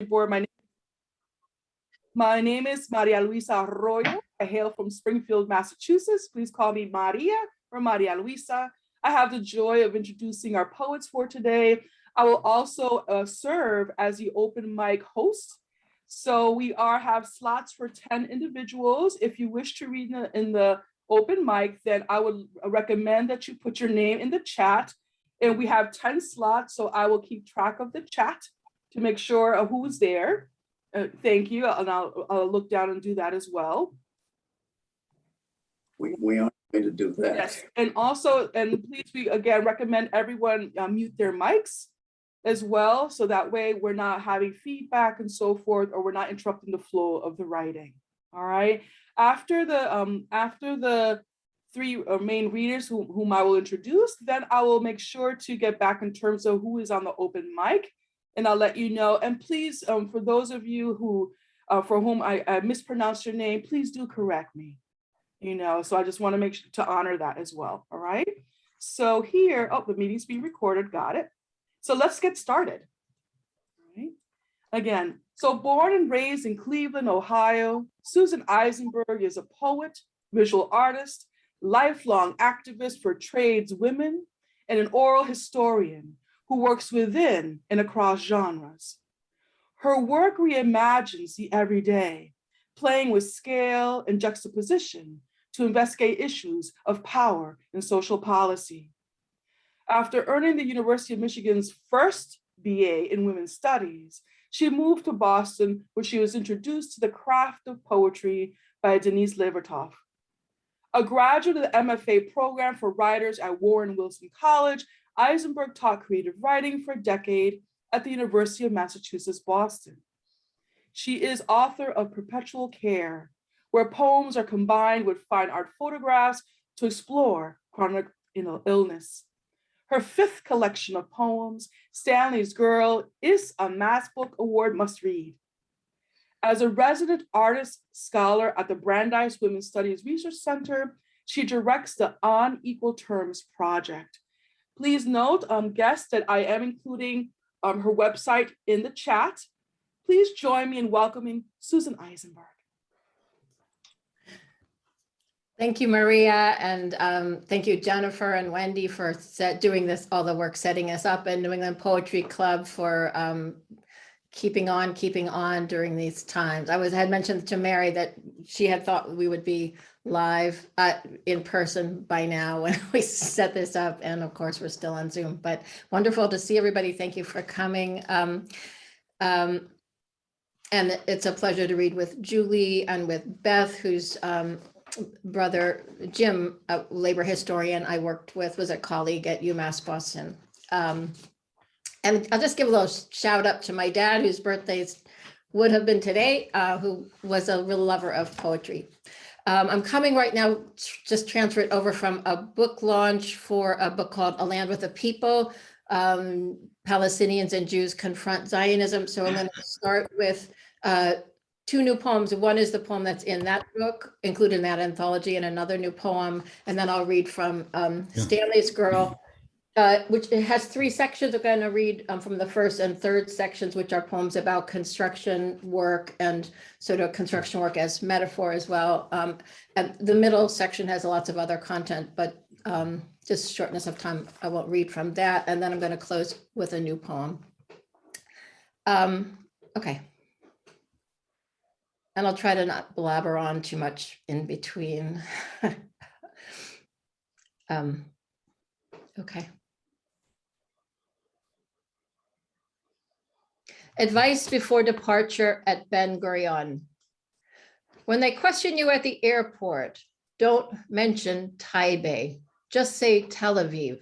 Board. My name is María Luisa Arroyo. I hail from Springfield, Massachusetts. Please call me María or María Luisa. I have the joy of introducing our poets for today. I will also serve as the open mic host. So we have slots for 10 individuals. If you wish to read in the open mic, then I would recommend that you put your name in the chat. And we have 10 slots, so I will keep track of the chat to make sure who's there. Thank you, and I'll look down and do that as well. We are going to do that. Yes, and also, and please, we again recommend everyone mute their mics as well, so that way we're not having feedback and so forth, or we're not interrupting the flow of the writing. All right. After the three main readers whom I will introduce, then I will make sure to get back in terms of who is on the open mic, and I'll let you know. And please, for those of you who, for whom I mispronounced your name, please do correct me. So I just want to make sure to honor that as well. All right. So here, the meeting's being recorded. Got it. So let's get started. All right. Again, so born and raised in Cleveland, Ohio, Susan Eisenberg is a poet, visual artist, lifelong activist for trades women, and an oral historian who works within and across genres. Her work reimagines the everyday, playing with scale and juxtaposition to investigate issues of power and social policy. After earning the University of Michigan's first BA in Women's Studies, she moved to Boston, where she was introduced to the craft of poetry by Denise Levertov. A graduate of the MFA program for writers at Warren Wilson College, Eisenberg taught creative writing for a decade at the University of Massachusetts, Boston. She is author of Perpetual Care, where poems are combined with fine art photographs to explore chronic illness. Her fifth collection of poems, Stanley's Girl, is a Mass Book Award must-read. As a resident artist scholar at the Brandeis Women's Studies Research Center, she directs the On Equal Terms project. Please note, guests, that I am including her website in the chat. Please join me in welcoming Susan Eisenberg. Thank you, Maria, and thank you, Jennifer and Wendy, for doing all the work setting us up, and New England Poetry Club for keeping on during these times. I had mentioned to Mary that she had thought we would be live in person by now when we set this up, and of course we're still on Zoom, but wonderful to see everybody. Thank you for coming. And it's a pleasure to read with Julie and with Beth, whose brother Jim, a labor historian I worked with, was a colleague at UMass Boston. And I'll just give a little shout out to my dad, whose birthdays would have been today, who was a real lover of poetry. I'm coming right now, just transferred over from a book launch for a book called A Land with a People, Palestinians and Jews Confront Zionism. So I'm going to start with two new poems. One is the poem that's in that book, included in that anthology, and another new poem. And then I'll read from Stanley's Girl, which it has three sections. I'm going to read from the first and third sections, which are poems about construction work and sort of construction work as metaphor as well. And the middle section has lots of other content, but just shortness of time, I won't read from that. And then I'm going to close with a new poem. Okay. And I'll try to not blabber on too much in between. Okay. Advice before departure at Ben Gurion. When they question you at the airport, don't mention Taipei, just say Tel Aviv.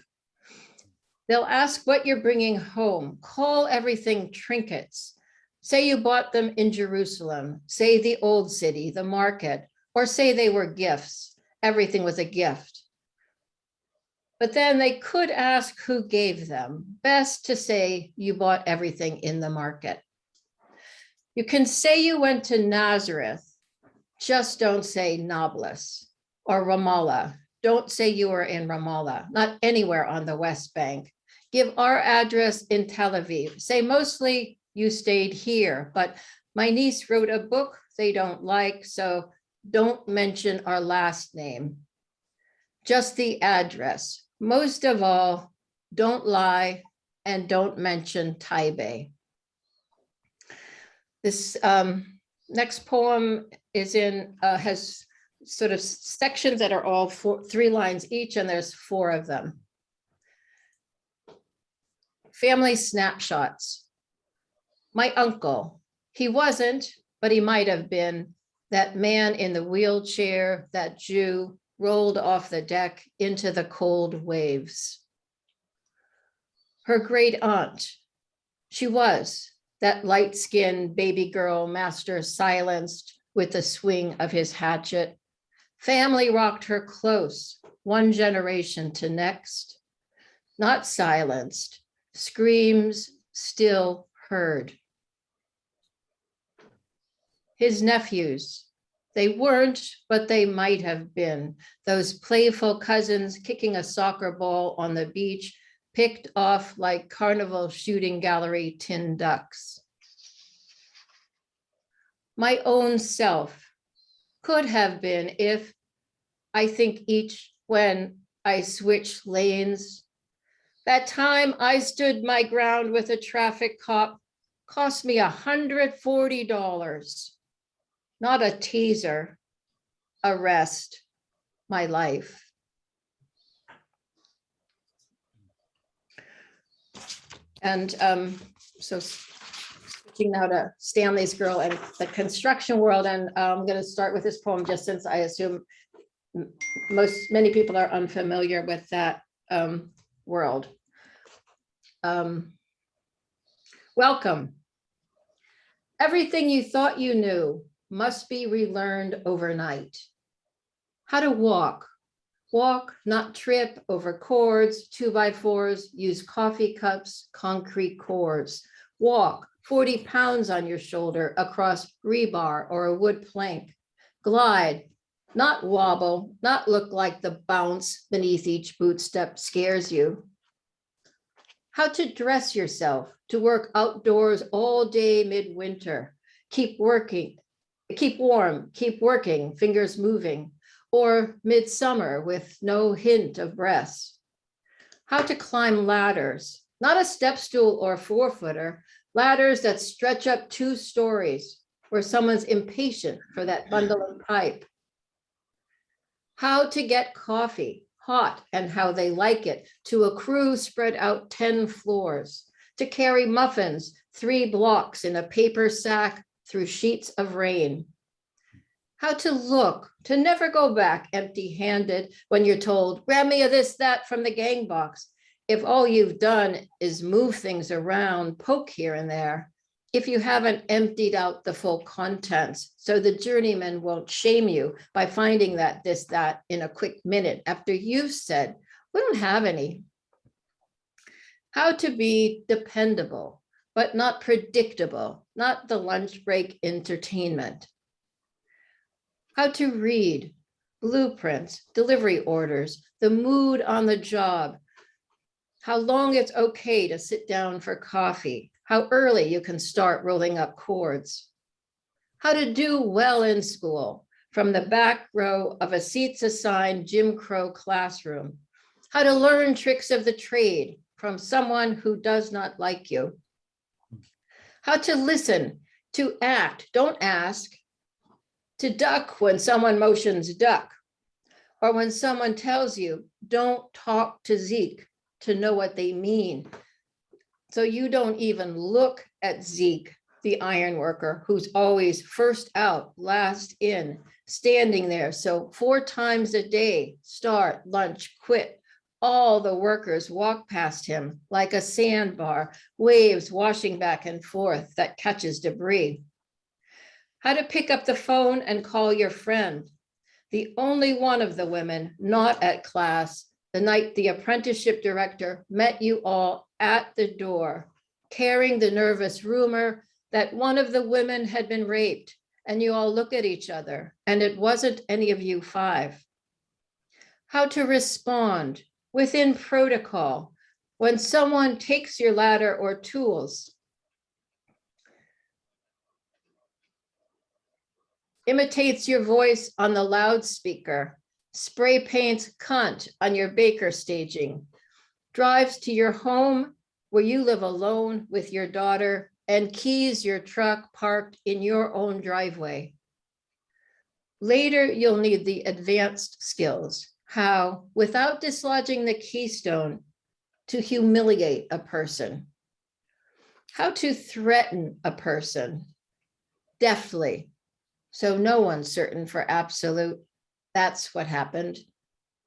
They'll ask what you're bringing home. Call everything trinkets. Say you bought them in Jerusalem, say the old city, the market, or say they were gifts. Everything was a gift. But then they could ask who gave them. Best to say you bought everything in the market. You can say you went to Nazareth, just don't say Nablus or Ramallah. Don't say you were in Ramallah, not anywhere on the West Bank. Give our address in Tel Aviv. Say mostly you stayed here, but my niece wrote a book they don't like, so don't mention our last name. Just the address. Most of all, don't lie and don't mention Taipei. This next poem is has sort of sections that are all 3 lines each, and there's 4 of them. Family snapshots. My uncle, he wasn't, but he might have been, that man in the wheelchair, that Jew rolled off the deck into the cold waves. Her great aunt, she was that light-skinned baby girl master silenced with the swing of his hatchet. Family rocked her close, one generation to next. Not silenced, screams still heard. His nephews, they weren't, but they might have been. Those playful cousins kicking a soccer ball on the beach, picked off like carnival shooting gallery tin ducks. My own self could have been if, I think each when I switched lanes. That time I stood my ground with a traffic cop, cost me $140. Not a teaser, arrest, my life. And so switching now to Stanley's Girl and the construction world. And I'm going to start with this poem just since I assume many people are unfamiliar with that world. Welcome. Everything you thought you knew must be relearned overnight. How to walk, not trip over cords, 2x4s, use coffee cups, concrete cores. Walk 40 pounds on your shoulder across rebar or a wood plank. Glide, not wobble, not look like the bounce beneath each boot step scares you. How to dress yourself to work outdoors all day midwinter. Keep working, keep warm, keep working, fingers moving. Or midsummer with no hint of breath. How to climb ladders, not a step stool or 4-footer, ladders that stretch up 2 stories where someone's impatient for that bundle of pipe. How to get coffee, hot and how they like it, to a crew spread out 10 floors, to carry muffins 3 blocks in a paper sack through sheets of rain. How to look, to never go back empty-handed when you're told, grab me a this, that from the gang box. If all you've done is move things around, poke here and there, if you haven't emptied out the full contents, so the journeyman won't shame you by finding that, this, that in a quick minute after you've said, we don't have any. How to be dependable, but not predictable, not the lunch break entertainment. How to read, blueprints, delivery orders, the mood on the job, how long it's okay to sit down for coffee, how early you can start rolling up cords. How to do well in school, from the back row of a seats-assigned Jim Crow classroom. How to learn tricks of the trade from someone who does not like you. How to listen, to act, don't ask. To duck when someone motions duck, or when someone tells you, don't talk to Zeke, to know what they mean. So you don't even look at Zeke, the iron worker, who's always first out, last in, standing there. So 4 times a day, start, lunch, quit. All the workers walk past him like a sandbar, waves washing back and forth that catches debris. How to pick up the phone and call your friend. The only one of the women not at class, the night the apprenticeship director met you all at the door, carrying the nervous rumor that one of the women had been raped, and you all look at each other, and it wasn't any of you 5. How to respond within protocol when someone takes your ladder or tools. imitates your voice on the loudspeaker, spray paints cunt on your baker staging, drives to your home where you live alone with your daughter and keys your truck parked in your own driveway. Later, you'll need the advanced skills, how, without dislodging the keystone, to humiliate a person, how to threaten a person deftly, so no one's certain for absolute. That's what happened,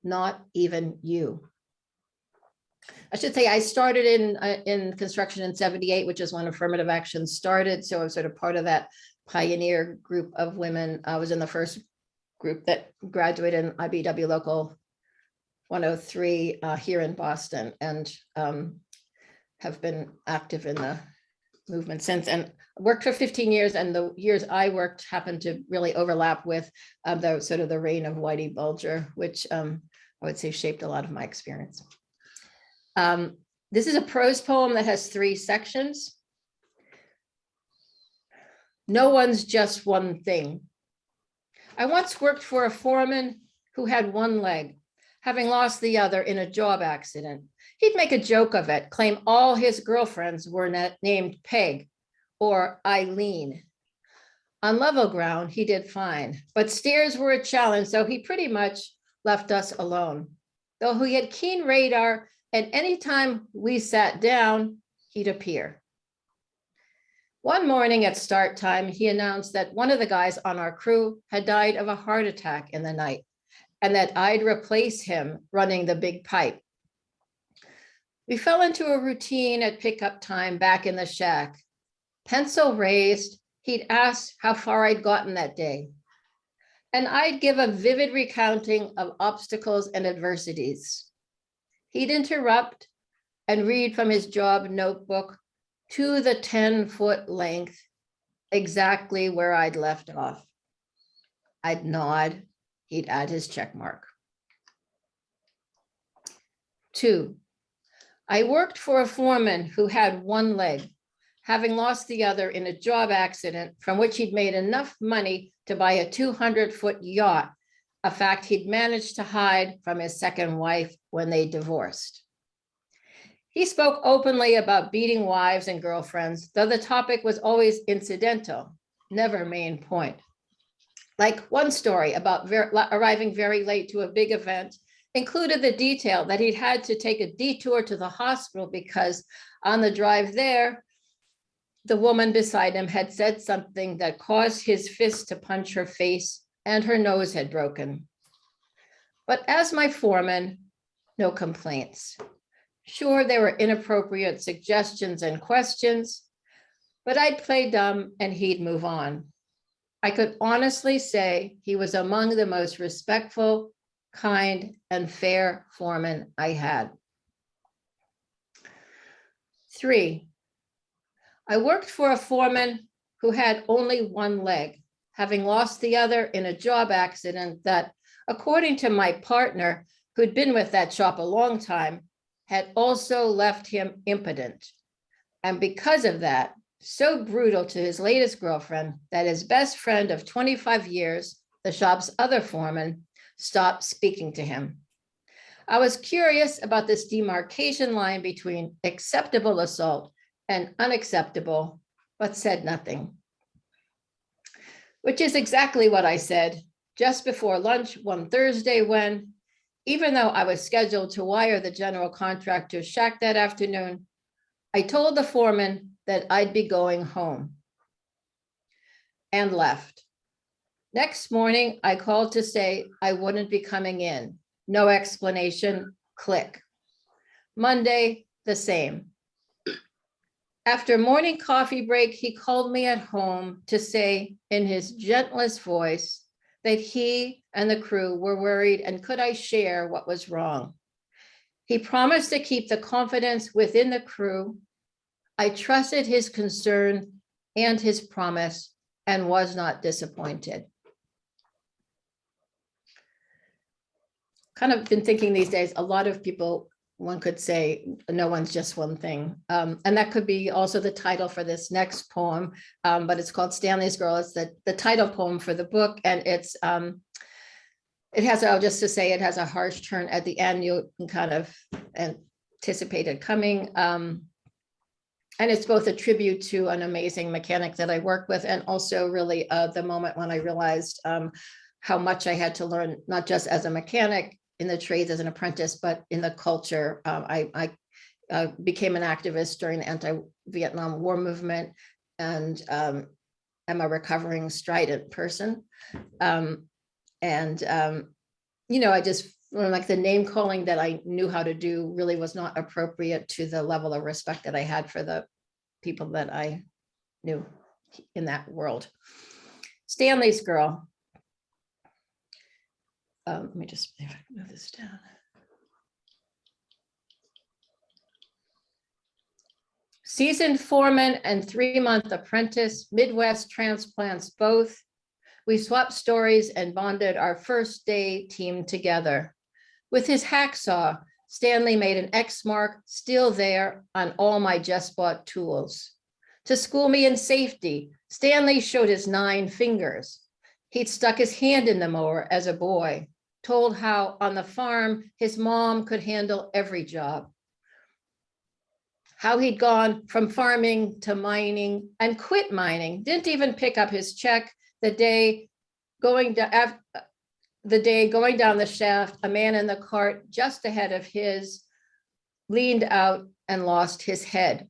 not even you. I should say I started in construction in '78, which is when affirmative action started. So I was sort of part of that pioneer group of women. I was in the first group that graduated in IBW Local 103 here in Boston, and have been active in the movement since, and worked for 15 years. And the years I worked happened to really overlap with the sort of the reign of Whitey Bulger, which I would say shaped a lot of my experience. This is a prose poem that has 3 sections. No one's just one thing. I once worked for a foreman who had one leg, having lost the other in a job accident. He'd make a joke of it, claim all his girlfriends were named Peg or Eileen. On level ground, he did fine, but stairs were a challenge, so he pretty much left us alone. Though he had keen radar, and anytime we sat down, he'd appear. One morning at start time, he announced that one of the guys on our crew had died of a heart attack in the night, and that I'd replace him running the big pipe. We fell into a routine at pickup time back in the shack. Pencil raised, he'd ask how far I'd gotten that day, and I'd give a vivid recounting of obstacles and adversities. He'd interrupt and read from his job notebook to the 10-foot length, exactly where I'd left off. I'd nod, he'd add his check mark. 2, I worked for a foreman who had one leg, having lost the other in a job accident from which he'd made enough money to buy a 200-foot yacht, a fact he'd managed to hide from his second wife when they divorced. He spoke openly about beating wives and girlfriends, though the topic was always incidental, never main point. Like one story about arriving very late to a big event included the detail that he'd had to take a detour to the hospital because on the drive there, the woman beside him had said something that caused his fist to punch her face and her nose had broken. But as my foreman, no complaints. Sure, there were inappropriate suggestions and questions, but I'd play dumb and he'd move on. I could honestly say he was among the most respectful, kind, and fair foremen I had. 3, I worked for a foreman who had only one leg, having lost the other in a job accident that, according to my partner, who'd been with that shop a long time, had also left him impotent. And because of that, so brutal to his latest girlfriend that his best friend of 25 years, the shop's other foreman, stopped speaking to him. I was curious about this demarcation line between acceptable assault and unacceptable, but said nothing. Which is exactly what I said just before lunch one Thursday when, even though I was scheduled to wire the general contractor's shack that afternoon, I told the foreman that I'd be going home and left. Next morning, I called to say I wouldn't be coming in. No explanation, click. Monday, the same. After morning coffee break, he called me at home to say in his gentlest voice that he and the crew were worried and could I share what was wrong. He promised to keep the confidence within the crew. I trusted his concern and his promise and was not disappointed. Kind of been thinking these days, a lot of people one could say no one's just one thing. And that could be also the title for this next poem, but it's called Stanley's Girl. It's the title poem for the book. And it's, it has, just to say, it has a harsh turn at the end. You can kind of anticipate it coming. And it's both a tribute to an amazing mechanic that I work with, and also really the moment when I realized how much I had to learn, not just as a mechanic in the trades as an apprentice, but in the culture. I became an activist during the anti-Vietnam War movement, and I'm a recovering strident person. You know, I just, like, the name calling that I knew how to do really was not appropriate to the level of respect that I had for the people that I knew in that world. Stanley's Girl. Let me just see if I can move this down. Seasoned foreman and 3-month apprentice, Midwest transplants both. We swapped stories and bonded our first day team together. With his hacksaw, Stanley made an X mark still there on all my just bought tools. To school me in safety, Stanley showed his 9 fingers. He'd stuck his hand in the mower as a boy, told how on the farm his mom could handle every job. How he'd gone from farming to mining and quit mining, didn't even pick up his check the day going down the shaft. A man in the cart just ahead of his leaned out and lost his head.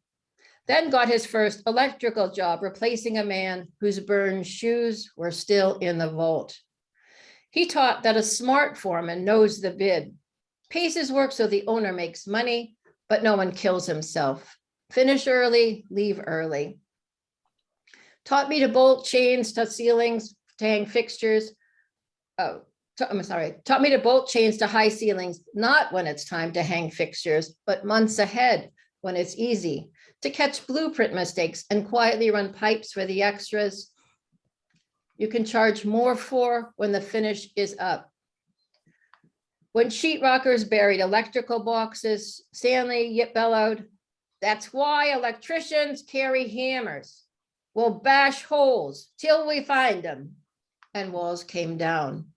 Then got his first electrical job, replacing a man whose burned shoes were still in the vault. He taught that a smart foreman knows the bid, pays his work so the owner makes money, but no one kills himself. Finish early, leave early. Taught me to bolt chains to ceilings, to hang fixtures. Taught me to bolt chains to high ceilings, not when it's time to hang fixtures, but months ahead when it's easy. To catch blueprint mistakes and quietly run pipes for the extras you can charge more for when the finish is up. When sheetrockers buried electrical boxes, Stanley bellowed, "That's why electricians carry hammers. We'll bash holes till we find them." And walls came down.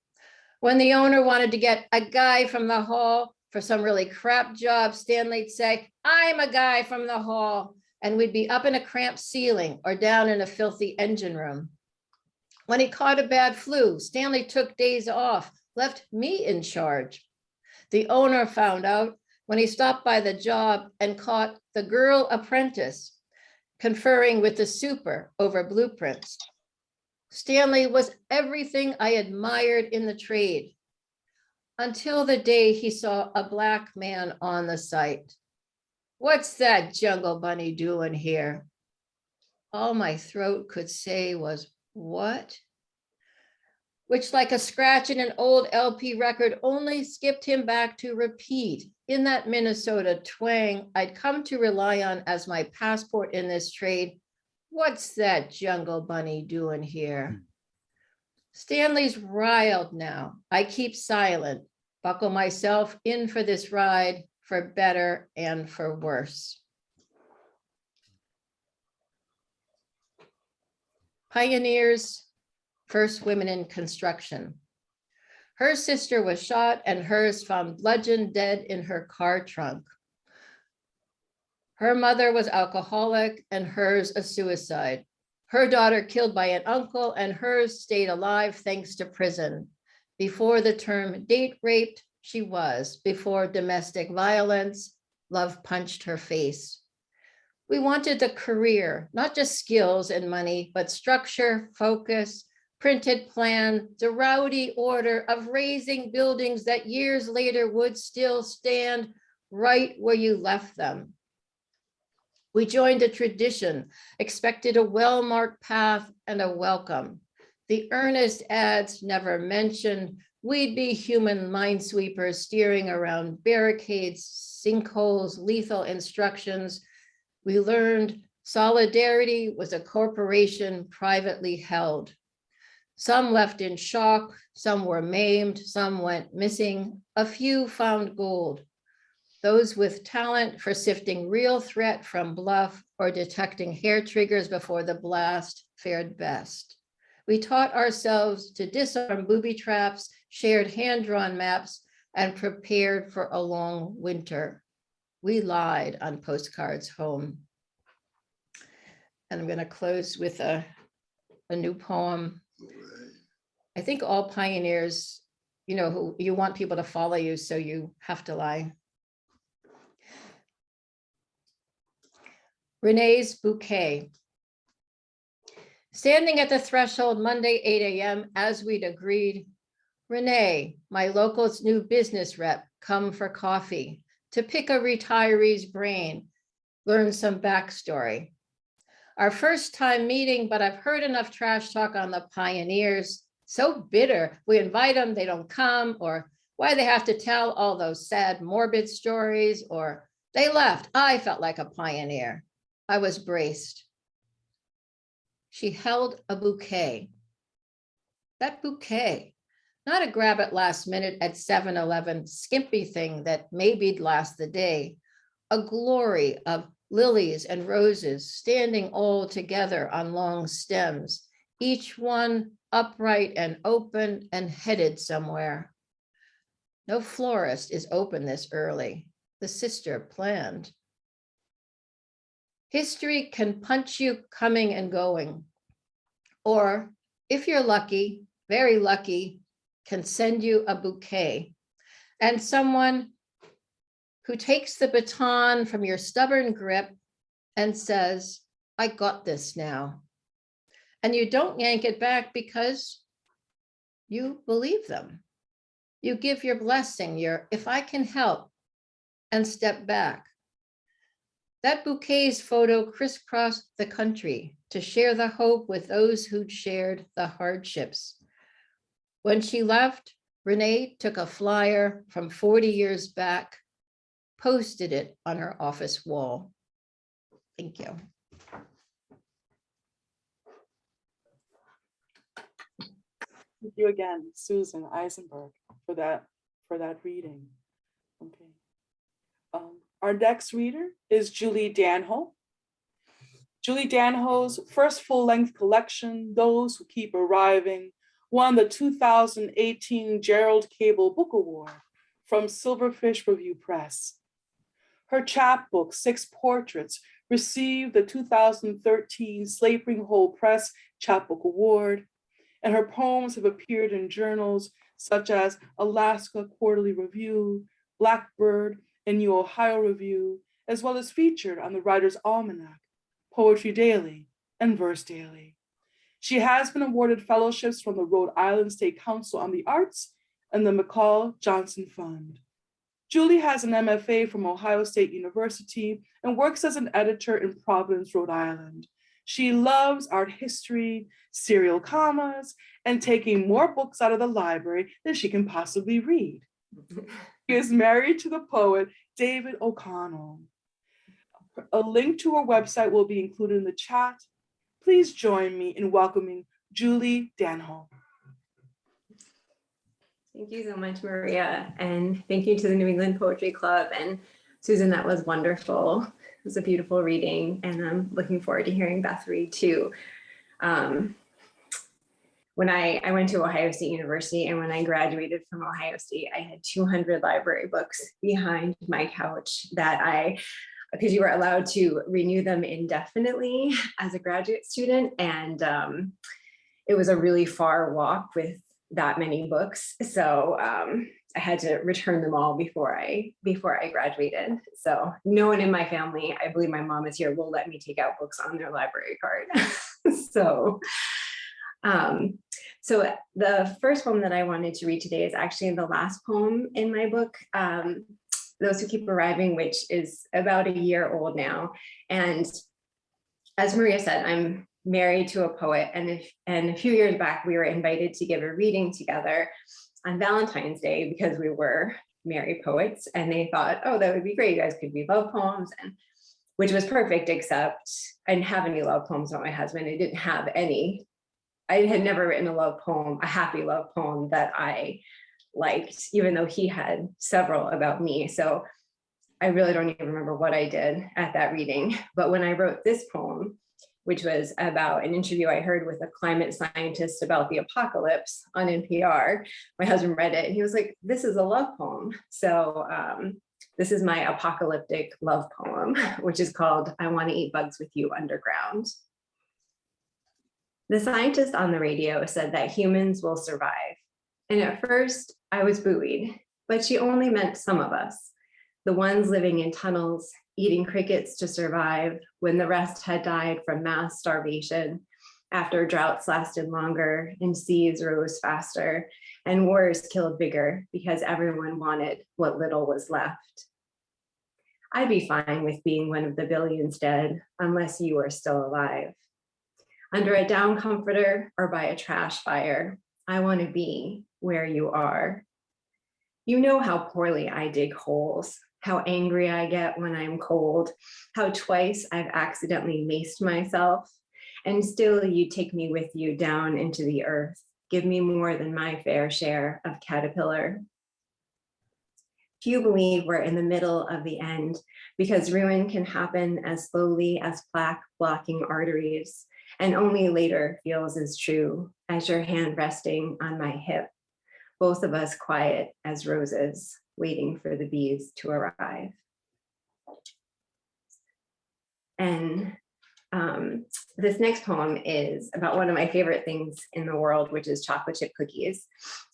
When the owner wanted to get a guy from the hall for some really crap job, Stanley'd say, "I'm a guy from the hall." And we'd be up in a cramped ceiling or down in a filthy engine room. When he caught a bad flu, Stanley took days off, left me in charge. The owner found out when he stopped by the job and caught the girl apprentice conferring with the super over blueprints. Stanley was everything I admired in the trade, until the day he saw a Black man on the site. "What's that jungle bunny doing here?" All my throat could say was, "What?" Which, like a scratch in an old LP record, only skipped him back to repeat in that Minnesota twang I'd come to rely on as my passport in this trade. "What's that jungle bunny doing here?" Stanley's riled now. I keep silent, buckle myself in for this ride, for better and for worse. Pioneers, first women in construction. Her sister was shot and hers found bludgeoned dead in her car trunk. Her mother was alcoholic and hers a suicide. Her daughter killed by an uncle and hers stayed alive thanks to prison. Before the term date raped, she was. Before domestic violence, love punched her face. We wanted the career, not just skills and money, but structure, focus, printed plan, the rowdy order of raising buildings that years later would still stand right where you left them. We joined a tradition, expected a well-marked path and a welcome. The earnest ads never mentioned we'd be human minesweepers steering around barricades, sinkholes, lethal instructions. We learned solidarity was a corporation privately held. Some left in shock, some were maimed, some went missing, a few found gold. those with talent for sifting real threat from bluff or detecting hair triggers before the blast fared best. We taught ourselves to disarm booby traps, shared hand-drawn maps, and prepared for a long winter. We lied on postcards home. And I'm going to close with a new poem. I think all pioneers, you know, who you want people to follow you, so you have to lie. Renee's Bouquet. Standing at the threshold Monday, 8 a.m., as we'd agreed, Renee, my local's new business rep, come for coffee, to pick a retiree's brain, learn some backstory. Our first time meeting, but I've heard enough trash talk on the pioneers. So bitter, we invite them, they don't come, or why they have to tell all those sad, morbid stories, or they left. I felt like a pioneer. I was braced. She held a bouquet. That bouquet, not a grab at last minute at 7-Eleven skimpy thing that maybe'd last the day, a glory of lilies and roses standing all together on long stems, each one upright and open and headed somewhere. No florist is open this early. The sister planned. History can punch you coming and going, or if you're lucky, very lucky, can send you a bouquet and someone who takes the baton from your stubborn grip and says, I got this now. And you don't yank it back because you believe them. You give your blessing, your, if I can help, and step back. That bouquet's photo crisscrossed the country to share the hope with those who'd shared the hardships. When she left, Renee took a flyer from 40 years back, posted it on her office wall. Thank you. Thank you again, Susan Eisenberg, for that reading. Okay. Our next reader is Julie Danho. Julie Danho's first full-length collection, Those Who Keep Arriving, won the 2018 Gerald Cable Book Award from Silverfish Review Press. Her chapbook, 6 Portraits, received the 2013 Slapering Whole Press Chapbook Award, and her poems have appeared in journals such as Alaska Quarterly Review, Blackbird, and New Ohio Review, as well as featured on the Writer's Almanac, Poetry Daily, and Verse Daily. She has been awarded fellowships from the Rhode Island State Council on the Arts and the McCall Johnson Fund. Julie has an MFA from Ohio State University and works as an editor in Providence, Rhode Island. She loves art history, serial commas, and taking more books out of the library than she can possibly read. She is married to the poet David O'Connell. A link to her website will be included in the chat. Please join me in welcoming Julie Danho. Thank you so much, Maria. And thank you to the New England Poetry Club. And Susan, that was wonderful. It was a beautiful reading. And I'm looking forward to hearing Beth read too. When I went to Ohio State University, and when I graduated from Ohio State, I had 200 library books behind my couch that because you were allowed to renew them indefinitely as a graduate student. And it was a really far walk with that many books. So I had to return them all before I graduated. So no one in my family, I believe my mom is here, will let me take out books on their library card. So the first poem that I wanted to read today is actually the last poem in my book, Those Who Keep Arriving, which is about a year old now. And as Maria said, I'm married to a poet, and a few years back, we were invited to give a reading together on Valentine's Day because we were married poets, and they thought, oh, that would be great. You guys could read love poems, and which was perfect, except I didn't have any love poems about my husband. I didn't have any. I had never written a love poem, a happy love poem that I liked, even though he had several about me. So I really don't even remember what I did at that reading. But when I wrote this poem, which was about an interview I heard with a climate scientist about the apocalypse on NPR, my husband read it and he was like, this is a love poem. So this is my apocalyptic love poem, which is called I Want to Eat Bugs with You Underground. The scientist on the radio said that humans will survive. And at first I was buoyed, but she only meant some of us, the ones living in tunnels, eating crickets to survive when the rest had died from mass starvation, after droughts lasted longer and seas rose faster and wars killed bigger because everyone wanted what little was left. I'd be fine with being one of the billions dead unless you were still alive. Under a down comforter or by a trash fire, I want to be where you are. You know how poorly I dig holes, how angry I get when I'm cold, how twice I've accidentally maced myself, and still you take me with you down into the earth, give me more than my fair share of caterpillar. Few believe we're in the middle of the end because ruin can happen as slowly as plaque blocking arteries, and only later feels as true as your hand resting on my hip, both of us quiet as roses, waiting for the bees to arrive. And this next poem is about one of my favorite things in the world, which is chocolate chip cookies.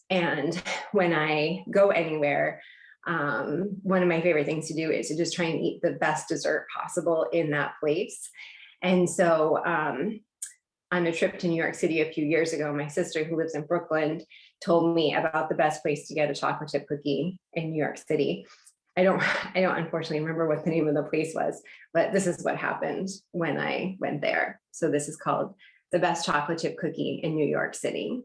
And when I go anywhere, one of my favorite things to do is to just try and eat the best dessert possible in that place. And so on a trip to New York City a few years ago, my sister who lives in Brooklyn told me about the best place to get a chocolate chip cookie in New York City. I don't unfortunately remember what the name of the place was, but this is what happened when I went there. So this is called The Best Chocolate Chip Cookie in New York City.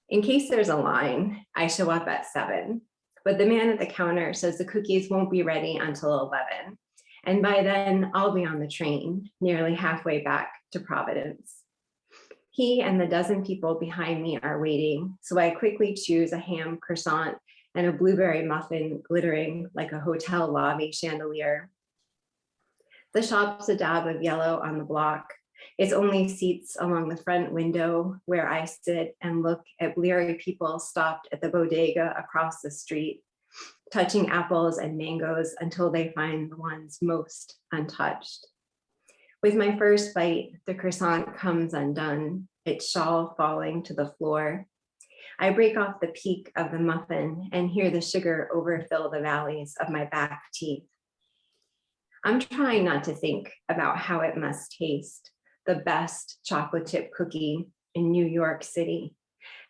In case there's a line, I show up at 7, but the man at the counter says the cookies won't be ready until 11. And by then I'll be on the train, nearly halfway back to Providence. He and the dozen people behind me are waiting, so I quickly choose a ham croissant and a blueberry muffin glittering like a hotel lobby chandelier. The shop's a dab of yellow on the block. It's only seats along the front window where I sit and look at bleary people stopped at the bodega across the street, touching apples and mangoes until they find the ones most untouched. With my first bite, the croissant comes undone, its shawl falling to the floor. I break off the peak of the muffin and hear the sugar overfill the valleys of my back teeth. I'm trying not to think about how it must taste, the best chocolate chip cookie in New York City.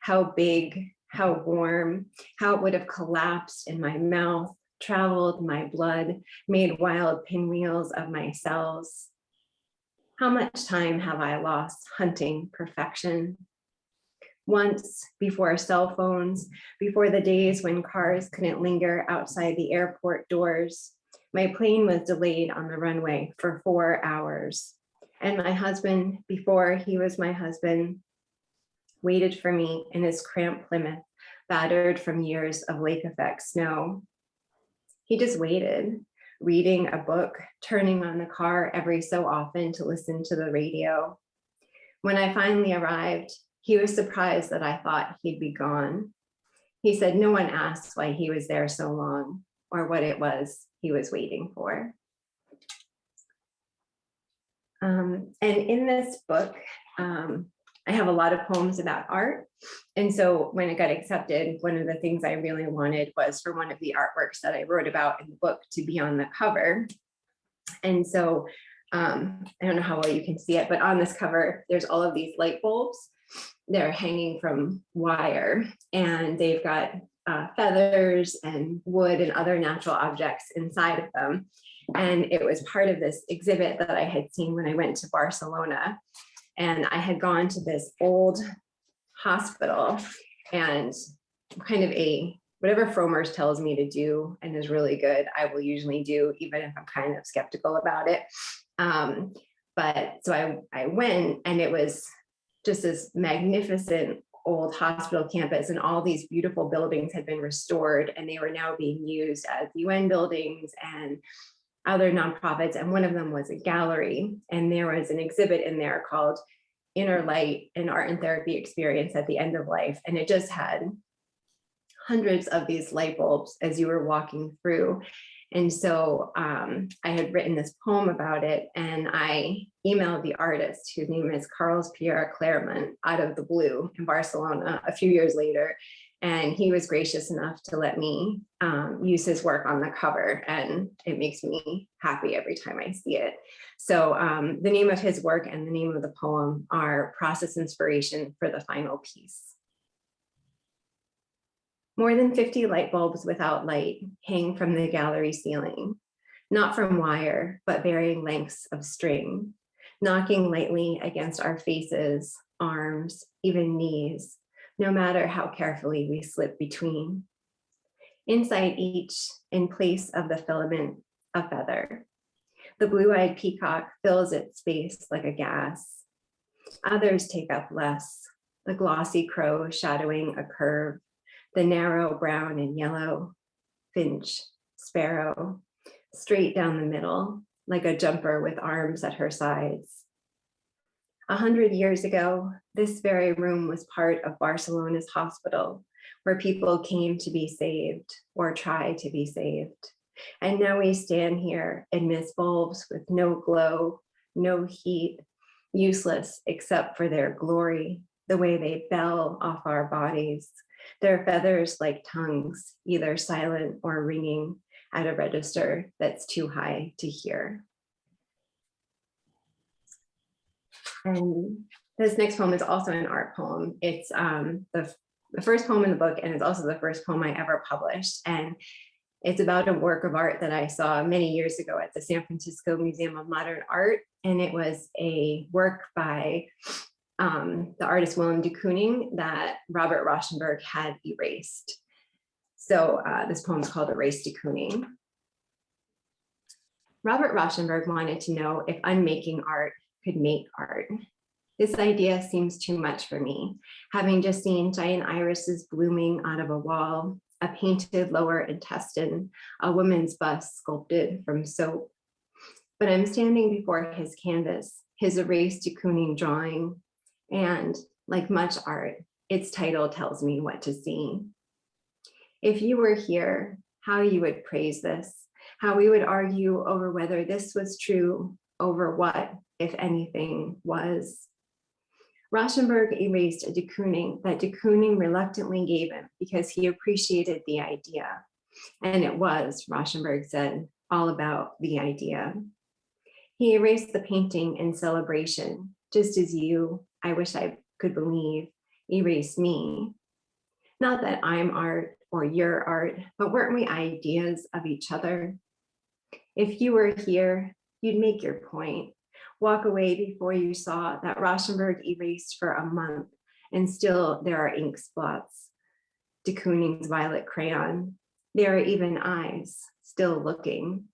How big, how warm, how it would have collapsed in my mouth, traveled my blood, made wild pinwheels of my cells. How much time have I lost hunting perfection? Once, before cell phones, before the days when cars couldn't linger outside the airport doors, my plane was delayed on the runway for 4 hours. And my husband, before he was my husband, waited for me in his cramped Plymouth, battered from years of lake effect snow. He just waited, reading a book, turning on the car every so often to listen to the radio. When I finally arrived, he was surprised that I thought he'd be gone. He said no one asked why he was there so long or what it was he was waiting for. And in this book, I have a lot of poems about art. And so when it got accepted, one of the things I really wanted was for one of the artworks that I wrote about in the book to be on the cover. And so I don't know how well you can see it, but on this cover, there's all of these light bulbs. They're hanging from wire and they've got feathers and wood and other natural objects inside of them. And it was part of this exhibit that I had seen when I went to Barcelona. And I had gone to this old hospital and kind of whatever Frommer's tells me to do and is really good, I will usually do, even if I'm kind of skeptical about it. But so I went and it was just this magnificent old hospital campus, and all these beautiful buildings had been restored, and they were now being used as UN buildings and other nonprofits. And one of them was a gallery, and there was an exhibit in there called Inner Light, an Art and Therapy Experience at the End of Life. And it just had hundreds of these light bulbs as you were walking through. And so I had written this poem about it, and I emailed the artist, whose name is Carles Pierre Claremont, out of the blue in Barcelona a few years later. And he was gracious enough to let me use his work on the cover, and it makes me happy every time I see it. So the name of his work and the name of the poem are Process Inspiration for the Final Piece. More than 50 light bulbs without light hang from the gallery ceiling, not from wire, but varying lengths of string, knocking lightly against our faces, arms, even knees, no matter how carefully we slip between. Inside each, in place of the filament, a feather. The blue-eyed peacock fills its space like a gas. Others take up less, the glossy crow shadowing a curve, the narrow brown and yellow, finch, sparrow, straight down the middle, like a jumper with arms at her sides. 100 years ago, this very room was part of Barcelona's hospital, where people came to be saved or try to be saved. And now we stand here amidst bulbs with no glow, no heat, useless except for their glory, the way they bell off our bodies, their feathers like tongues, either silent or ringing at a register that's too high to hear. And this next poem is also an art poem. It's the first poem in the book, and it's also the first poem I ever published. And it's about a work of art that I saw many years ago at the San Francisco Museum of Modern Art. And it was a work by the artist Willow De Kooning that Robert Rauschenberg had erased. So this poem is called Race De Kooning. Robert Rauschenberg wanted to know if unmaking art could make art. This idea seems too much for me, having just seen giant irises blooming out of a wall, a painted lower intestine, a woman's bust sculpted from soap. But I'm standing before his canvas, his Race De Kooning drawing, and like much art, its title tells me what to see. If you were here, how you would praise this, how we would argue over whether this was true, over what, if anything, was. Rauschenberg erased a De Kooning that De Kooning reluctantly gave him because he appreciated the idea. And it was, Rauschenberg said, all about the idea. He erased the painting in celebration, just as you, I wish I could believe, erased me. Not that I'm art or you're art, but weren't we ideas of each other? If you were here, you'd make your point. Walk away before you saw that Rauschenberg erased for a month, and still there are ink spots. De Kooning's violet crayon. There are even eyes, still looking.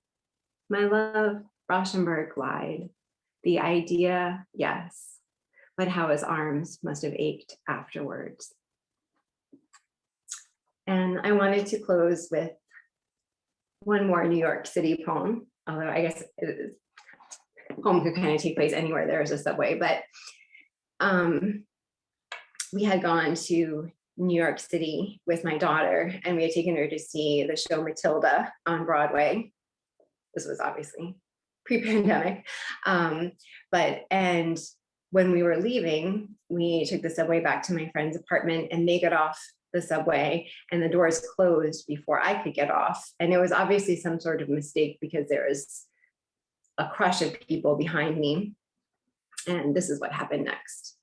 My love, Rauschenberg lied. The idea, yes, but how his arms must have ached afterwards. And I wanted to close with one more New York City poem, although I guess poem could kind of take place anywhere there is a subway, but we had gone to New York City with my daughter, and we had taken her to see the show Matilda on Broadway. This was obviously pre-pandemic, and when we were leaving, we took the subway back to my friend's apartment, and they got off the subway and the doors closed before I could get off. And it was obviously some sort of mistake because there was a crush of people behind me. And this is what happened next.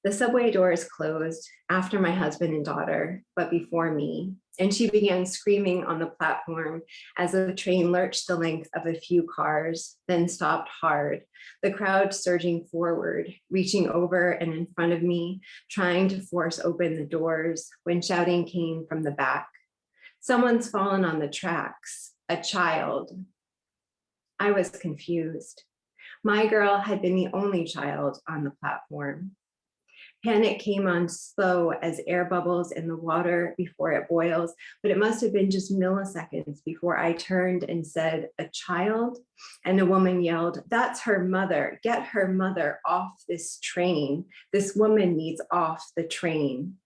The subway doors closed after my husband and daughter, but before me, and she began screaming on the platform as the train lurched the length of a few cars, then stopped hard, the crowd surging forward, reaching over and in front of me, trying to force open the doors when shouting came from the back. Someone's fallen on the tracks, a child. I was confused. My girl had been the only child on the platform. Panic came on slow as air bubbles in the water before it boils, but it must have been just milliseconds before I turned and said, "A child?" And a woman yelled, "That's her mother. Get her mother off this train. This woman needs off the train."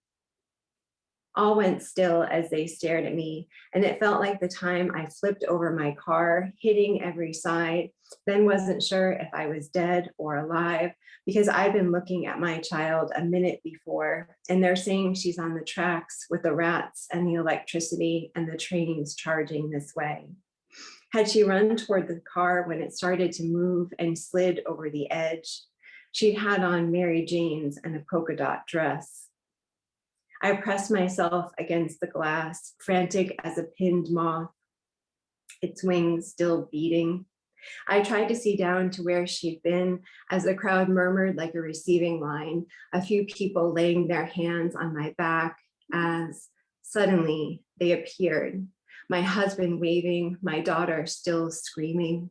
All went still as they stared at me, and it felt like the time I flipped over my car, hitting every side, then wasn't sure if I was dead or alive, because I'd been looking at my child a minute before, and they're saying she's on the tracks with the rats and the electricity and the trains charging this way. Had she run toward the car when it started to move and slid over the edge? She'd had on Mary Jane's and a polka dot dress. I pressed myself against the glass, frantic as a pinned moth, its wings still beating. I tried to see down to where she'd been as the crowd murmured like a receiving line, a few people laying their hands on my back as suddenly they appeared, my husband waving, my daughter still screaming.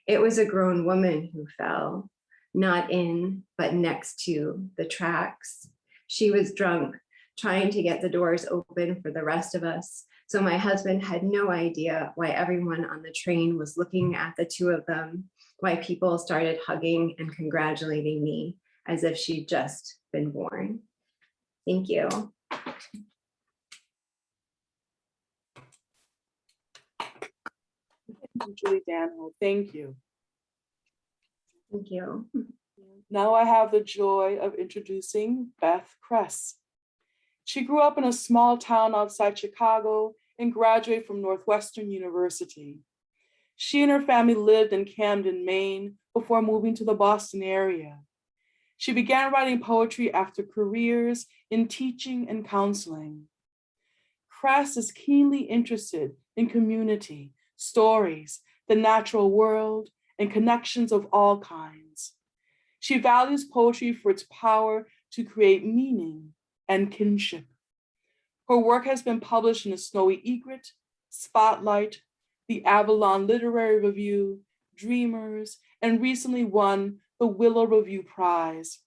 It was a grown woman who fell, not in, but next to the tracks. She was drunk, trying to get the doors open for the rest of us. So my husband had no idea why everyone on the train was looking at the two of them, why people started hugging and congratulating me as if she'd just been born. Thank you. Julie Danho, thank you. Thank you. Now I have the joy of introducing Beth Kress. She grew up in a small town outside Chicago and graduated from Northwestern University. She and her family lived in Camden, Maine, before moving to the Boston area. She began writing poetry after careers in teaching and counseling. Kress is keenly interested in community, stories, the natural world, and connections of all kinds. She values poetry for its power to create meaning and kinship. Her work has been published in the Snowy Egret, Spotlight, the Avalon Literary Review, Dreamers, and recently won the Willow Review Prize.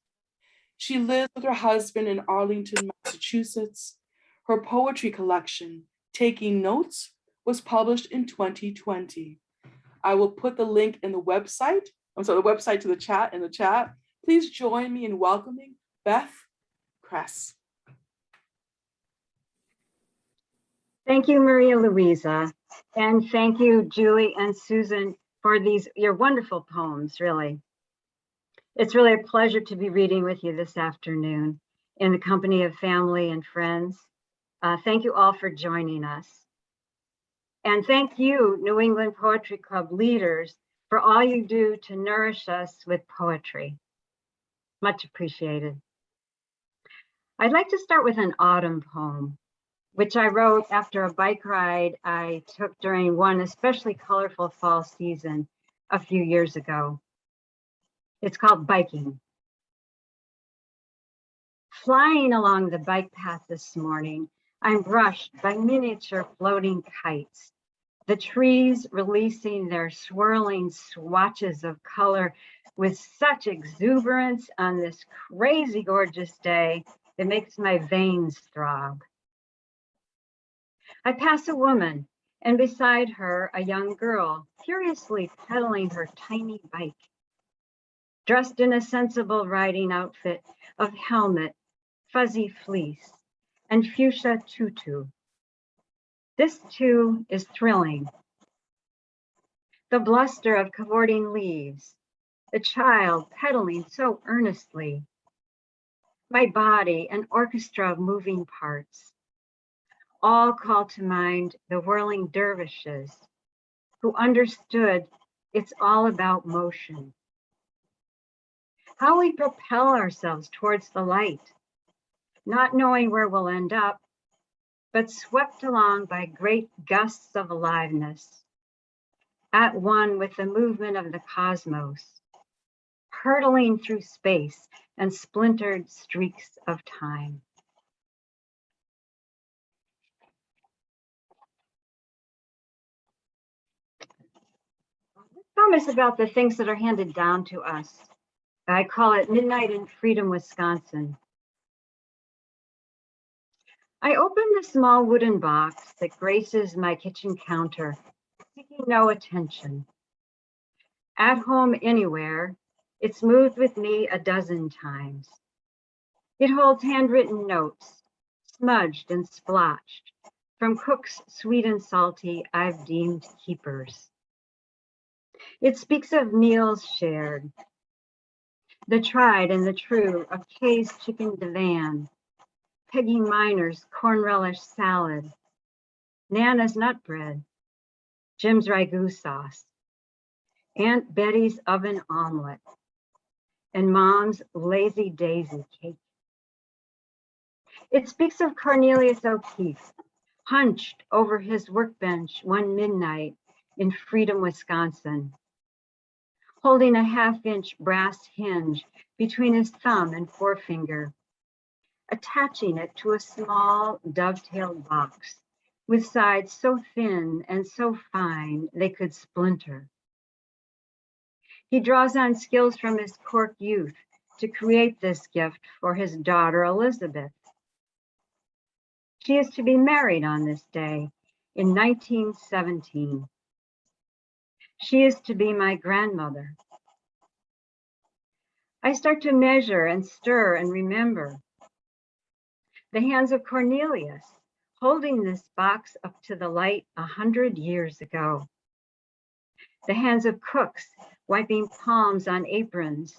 She lives with her husband in Arlington, Massachusetts. Her poetry collection, Taking Notes, was published in 2020. I will put the link in the website, the website to the chat in the chat. Please join me in welcoming Beth Kress. Thank you, Maria Louisa, and thank you, Julie and Susan, for your wonderful poems, really. It's really a pleasure to be reading with you this afternoon in the company of family and friends. Thank you all for joining us. And thank you, New England Poetry Club leaders, for all you do to nourish us with poetry. Much appreciated. I'd like to start with an autumn poem, which I wrote after a bike ride I took during one especially colorful fall season a few years ago. It's called Biking. Flying along the bike path this morning, I'm brushed by miniature floating kites, the trees releasing their swirling swatches of color with such exuberance on this crazy gorgeous day that makes my veins throb. I pass a woman, and beside her, a young girl, furiously pedaling her tiny bike, dressed in a sensible riding outfit of helmet, fuzzy fleece, and fuchsia tutu. This too is thrilling. The bluster of cavorting leaves, the child pedaling so earnestly, my body, an orchestra of moving parts, all call to mind the whirling dervishes who understood it's all about motion. How we propel ourselves towards the light, not knowing where we'll end up, but swept along by great gusts of aliveness, at one with the movement of the cosmos, hurtling through space and splintered streaks of time. This poem is about the things that are handed down to us. I call it Midnight in Freedom, Wisconsin, I open the small wooden box that graces my kitchen counter, seeking no attention. At home anywhere, it's moved with me a dozen times. It holds handwritten notes, smudged and splotched, from cooks sweet and salty I've deemed keepers. It speaks of meals shared, the tried and the true of Kay's chicken divan, Peggy Miner's corn relish salad, Nana's nut bread, Jim's ragu sauce, Aunt Betty's oven omelet, and Mom's lazy daisy cake. It speaks of Cornelius O'Keefe, hunched over his workbench one midnight in Freedom, Wisconsin, holding a half-inch brass hinge between his thumb and forefinger, attaching it to a small dovetailed box with sides so thin and so fine they could splinter. He draws on skills from his Cork youth to create this gift for his daughter, Elizabeth. She is to be married on this day in 1917. She is to be my grandmother. I start to measure and stir and remember. The hands of Cornelius holding this box up to the light 100 years ago. The hands of cooks wiping palms on aprons,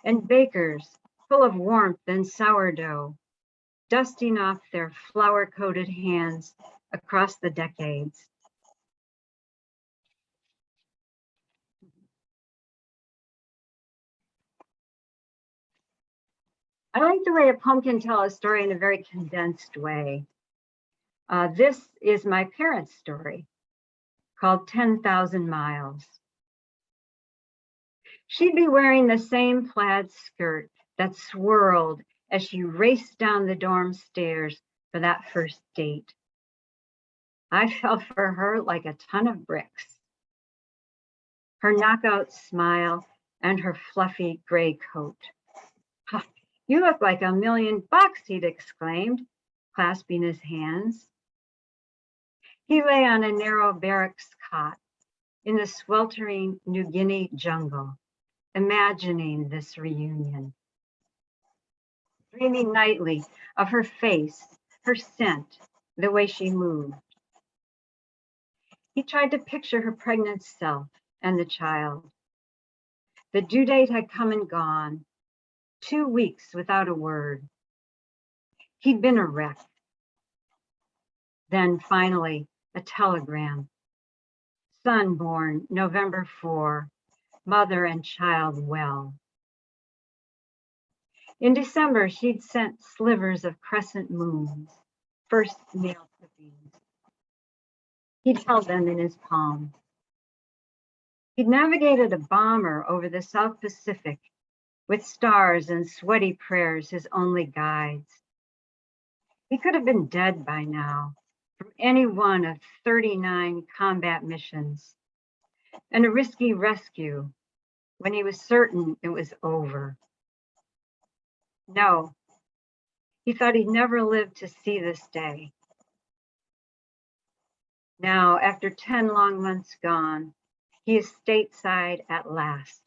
and bakers full of warmth and sourdough, dusting off their flour-coated hands across the decades. I like the way a poem can tell a story in a very condensed way. This is my parents' story, called 10,000 Miles. She'd be wearing the same plaid skirt that swirled as she raced down the dorm stairs for that first date. I fell for her like a ton of bricks. Her knockout smile and her fluffy gray coat. "Ha, you look like $1,000,000, he'd exclaimed, clasping his hands. He lay on a narrow barracks cot in the sweltering New Guinea jungle, imagining this reunion. Dreaming nightly of her face, her scent, the way she moved. He tried to picture her pregnant self and the child. The due date had come and gone, 2 weeks without a word. He'd been a wreck. Then finally, a telegram. Son born November 4, mother and child well. In December, she'd sent slivers of crescent moons, first nail clippings. He'd held them in his palm. He'd navigated a bomber over the South Pacific with stars and sweaty prayers his only guides. He could have been dead by now from any one of 39 combat missions and a risky rescue when he was certain it was over. No, he thought he'd never live to see this day. Now, after 10 long months gone, he is stateside at last,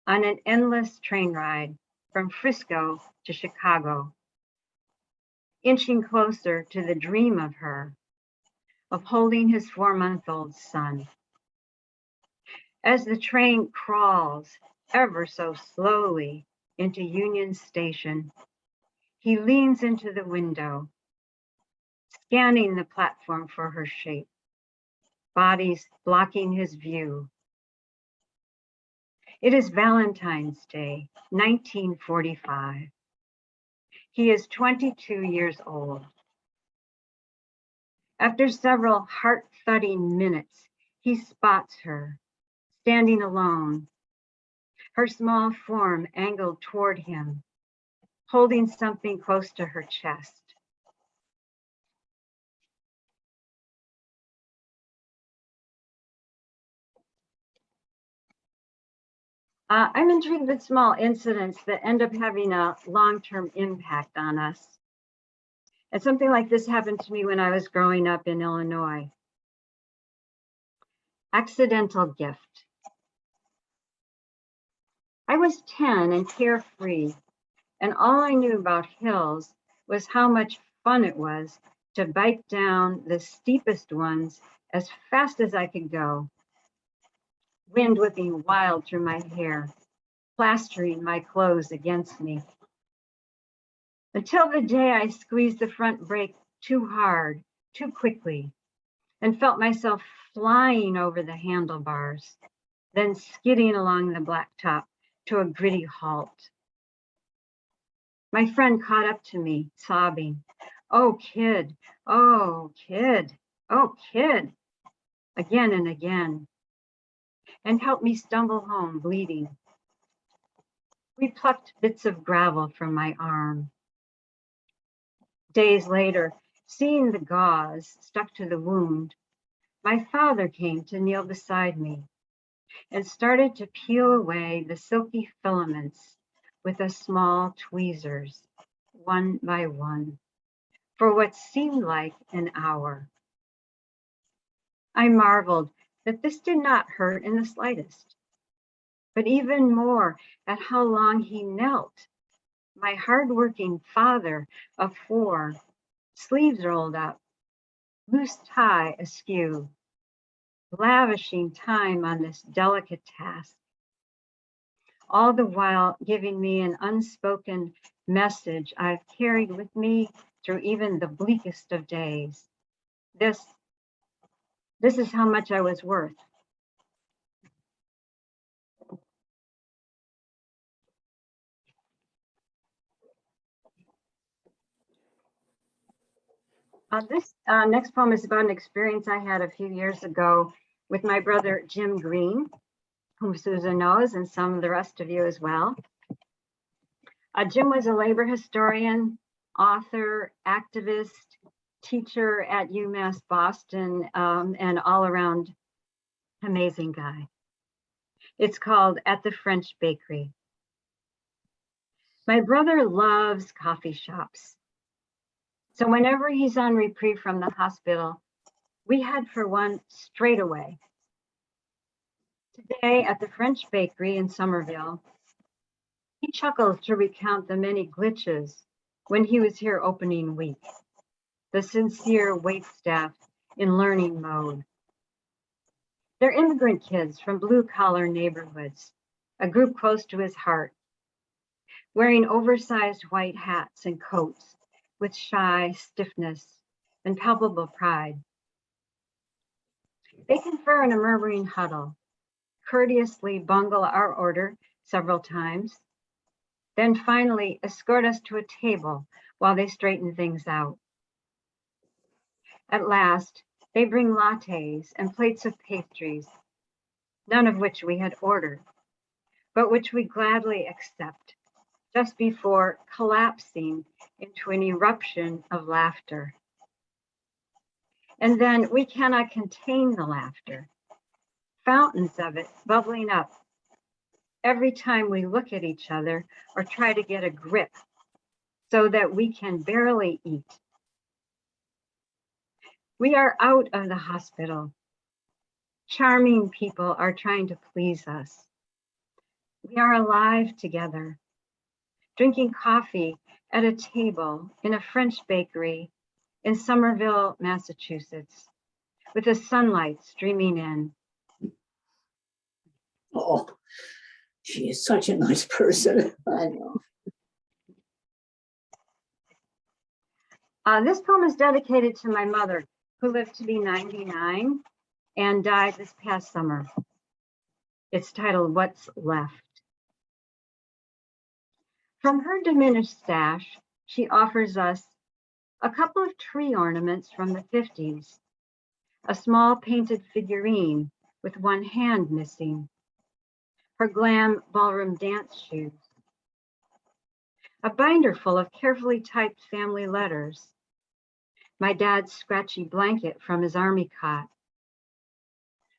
on an endless train ride from Frisco to Chicago, inching closer to the dream of her, of holding his 4-month-old son. As the train crawls ever so slowly into Union Station, he leans into the window, scanning the platform for her shape, bodies blocking his view. It is Valentine's Day, 1945. He is 22 years old. After several heart-thudding minutes, he spots her, standing alone, her small form angled toward him, holding something close to her chest. I'm intrigued with small incidents that end up having a long-term impact on us. And something like this happened to me when I was growing up in Illinois. Accidental gift. I was 10 and carefree, and all I knew about hills was how much fun it was to bike down the steepest ones as fast as I could go. Wind whipping wild through my hair, plastering my clothes against me. Until the day I squeezed the front brake too hard, too quickly, and felt myself flying over the handlebars, then skidding along the blacktop to a gritty halt. My friend caught up to me, sobbing, "Oh, kid, oh, kid, oh, kid," again and again, and helped me stumble home bleeding. We plucked bits of gravel from my arm. Days later, seeing the gauze stuck to the wound, my father came to kneel beside me and started to peel away the silky filaments with a small tweezers, one by one, for what seemed like an hour. I marveled that this did not hurt in the slightest, but even more at how long he knelt, my hardworking father of 4, sleeves rolled up, loose tie askew, lavishing time on this delicate task, all the while giving me an unspoken message I've carried with me through even the bleakest of days. This is how much I was worth. This next poem is about an experience I had a few years ago with my brother, Jim Green, whom Susan knows, and some of the rest of you as well. Jim was a labor historian, author, activist, teacher at UMass Boston, and all around amazing guy. It's called At the French Bakery. My brother loves coffee shops. So whenever he's on reprieve from the hospital, we head for one straight away. Today at the French Bakery in Somerville, he chuckles to recount the many glitches when he was here opening week, the sincere waitstaff in learning mode. They're immigrant kids from blue-collar neighborhoods, a group close to his heart, wearing oversized white hats and coats with shy stiffness and palpable pride. They confer in a murmuring huddle, courteously bungle our order several times, then finally escort us to a table while they straighten things out. At last, they bring lattes and plates of pastries, none of which we had ordered, but which we gladly accept, just before collapsing into an eruption of laughter. And then we cannot contain the laughter, fountains of it bubbling up every time we look at each other or try to get a grip so that we can barely eat. We are out of the hospital. Charming people are trying to please us. We are alive together, drinking coffee at a table in a French bakery in Somerville, Massachusetts, with the sunlight streaming in. Oh, she is such a nice person. I know. This poem is dedicated to my mother, who lived to be 99 and died this past summer. It's titled, What's Left. From her diminished stash, she offers us a couple of tree ornaments from the 50s, a small painted figurine with one hand missing, her glam ballroom dance shoes, a binder full of carefully typed family letters, my dad's scratchy blanket from his army cot,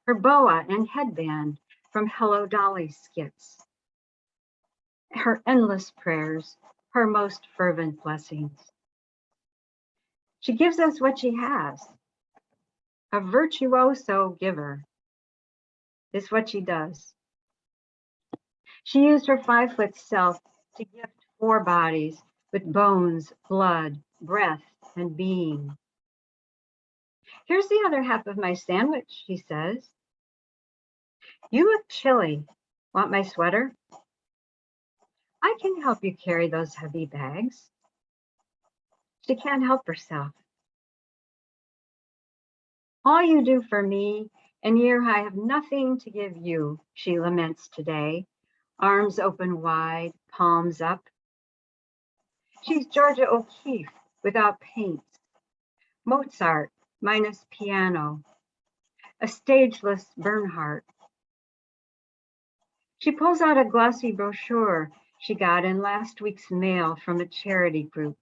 her boa and headband from Hello Dolly skits, her endless prayers, her most fervent blessings. She gives us what she has. A virtuoso giver is what she does. She used her 5-foot self to gift 4 bodies with bones, blood, breath, and being. Here's the other half of my sandwich, she says. You look chilly. Want my sweater? I can help you carry those heavy bags. She can't help herself. All you do for me, and here I have nothing to give you, she laments today, arms open wide, palms up. She's Georgia O'Keeffe without paint, Mozart minus piano, a stageless Bernhardt. She pulls out a glossy brochure she got in last week's mail from a charity group.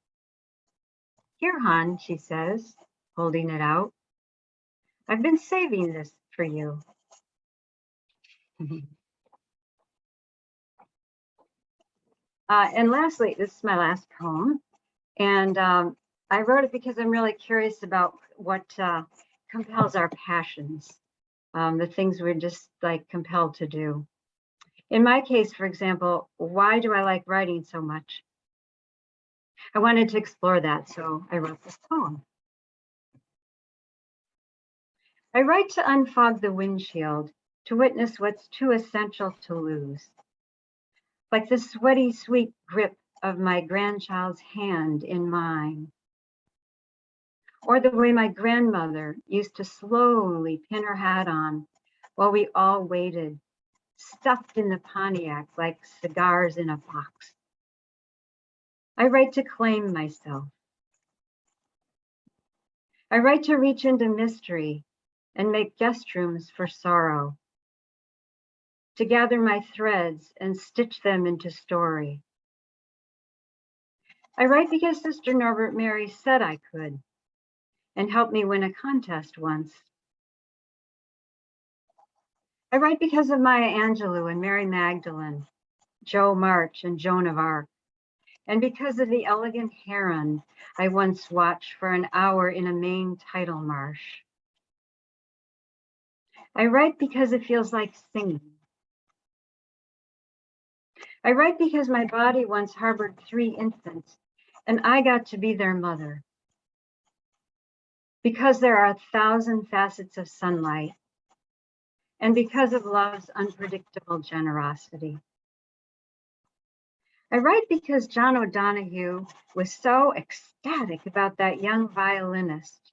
Here, hon, she says, holding it out. I've been saving this for you. And lastly, this is my last poem. And I wrote it because I'm really curious about what compels our passions, the things we're just like compelled to do. In my case, for example, why do I like writing so much? I wanted to explore that, so I wrote this poem. I write to unfog the windshield, to witness what's too essential to lose. Like the sweaty, sweet grip of my grandchild's hand in mine. Or the way my grandmother used to slowly pin her hat on while we all waited, stuffed in the Pontiac like cigars in a box. I write to claim myself. I write to reach into mystery and make guest rooms for sorrow, to gather my threads and stitch them into story. I write because Sister Norbert Mary said I could and helped me win a contest once. I write because of Maya Angelou and Mary Magdalene, Jo March and Joan of Arc, and because of the elegant heron I once watched for an hour in a Maine tidal marsh. I write because it feels like singing. I write because my body once harbored 3 infants and I got to be their mother. Because there are 1,000 facets of sunlight and because of love's unpredictable generosity. I write because John O'Donohue was so ecstatic about that young violinist,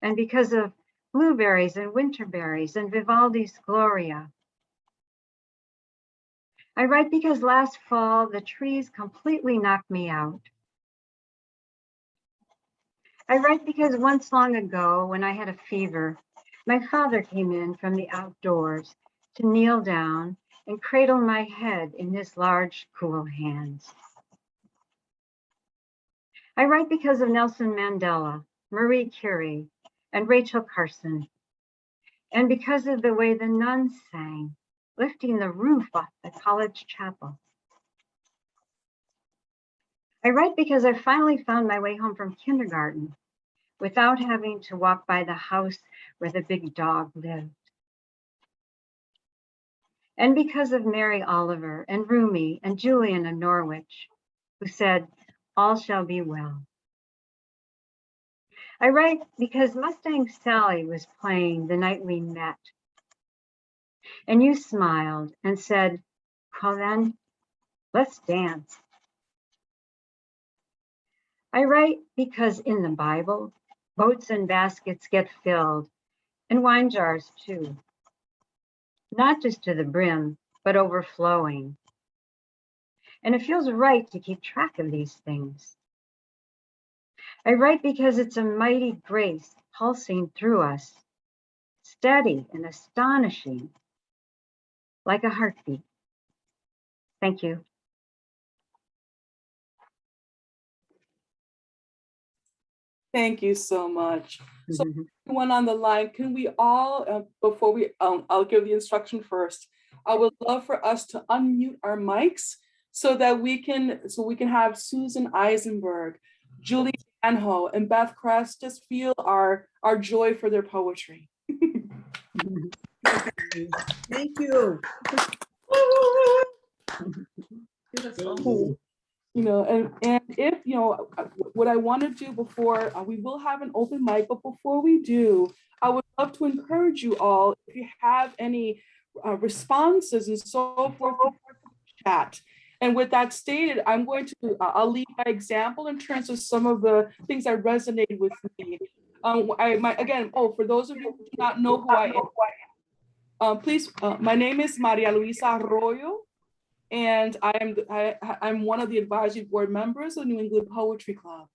and because of blueberries and winterberries and Vivaldi's Gloria. I write because last fall, the trees completely knocked me out. I write because once long ago, when I had a fever, my father came in from the outdoors to kneel down and cradle my head in his large, cool hands. I write because of Nelson Mandela, Marie Curie, and Rachel Carson, and because of the way the nuns sang, lifting the roof off the college chapel. I write because I finally found my way home from kindergarten without having to walk by the house where the big dog lived. And because of Mary Oliver and Rumi and Julian of Norwich, who said, all shall be well. I write because Mustang Sally was playing the night we met. And you smiled and said, Colin, let's dance. I write because in the Bible, boats and baskets get filled, and wine jars too. Not just to the brim, but overflowing. And it feels right to keep track of these things. I write because it's a mighty grace pulsing through us, steady and astonishing, like a heartbeat. Thank you. Thank you so much. So everyone on the line, can we all, before we, I'll give the instruction first. I would love for us to unmute our mics so that we can have Susan Eisenberg, Julie Danho and Beth Kress just feel our joy for their poetry. Thank you. You know, and if, you know, what I want to do before, we will have an open mic, but before we do, I would love to encourage you all, if you have any responses and so forth, chat. And with that stated, I'm going to, I'll lead by example in terms of some of the things that resonated with me. Again, for those of you who do not know who I am, please, my name is María Luisa Arroyo, and I'm one of the advisory board members of New England Poetry Club.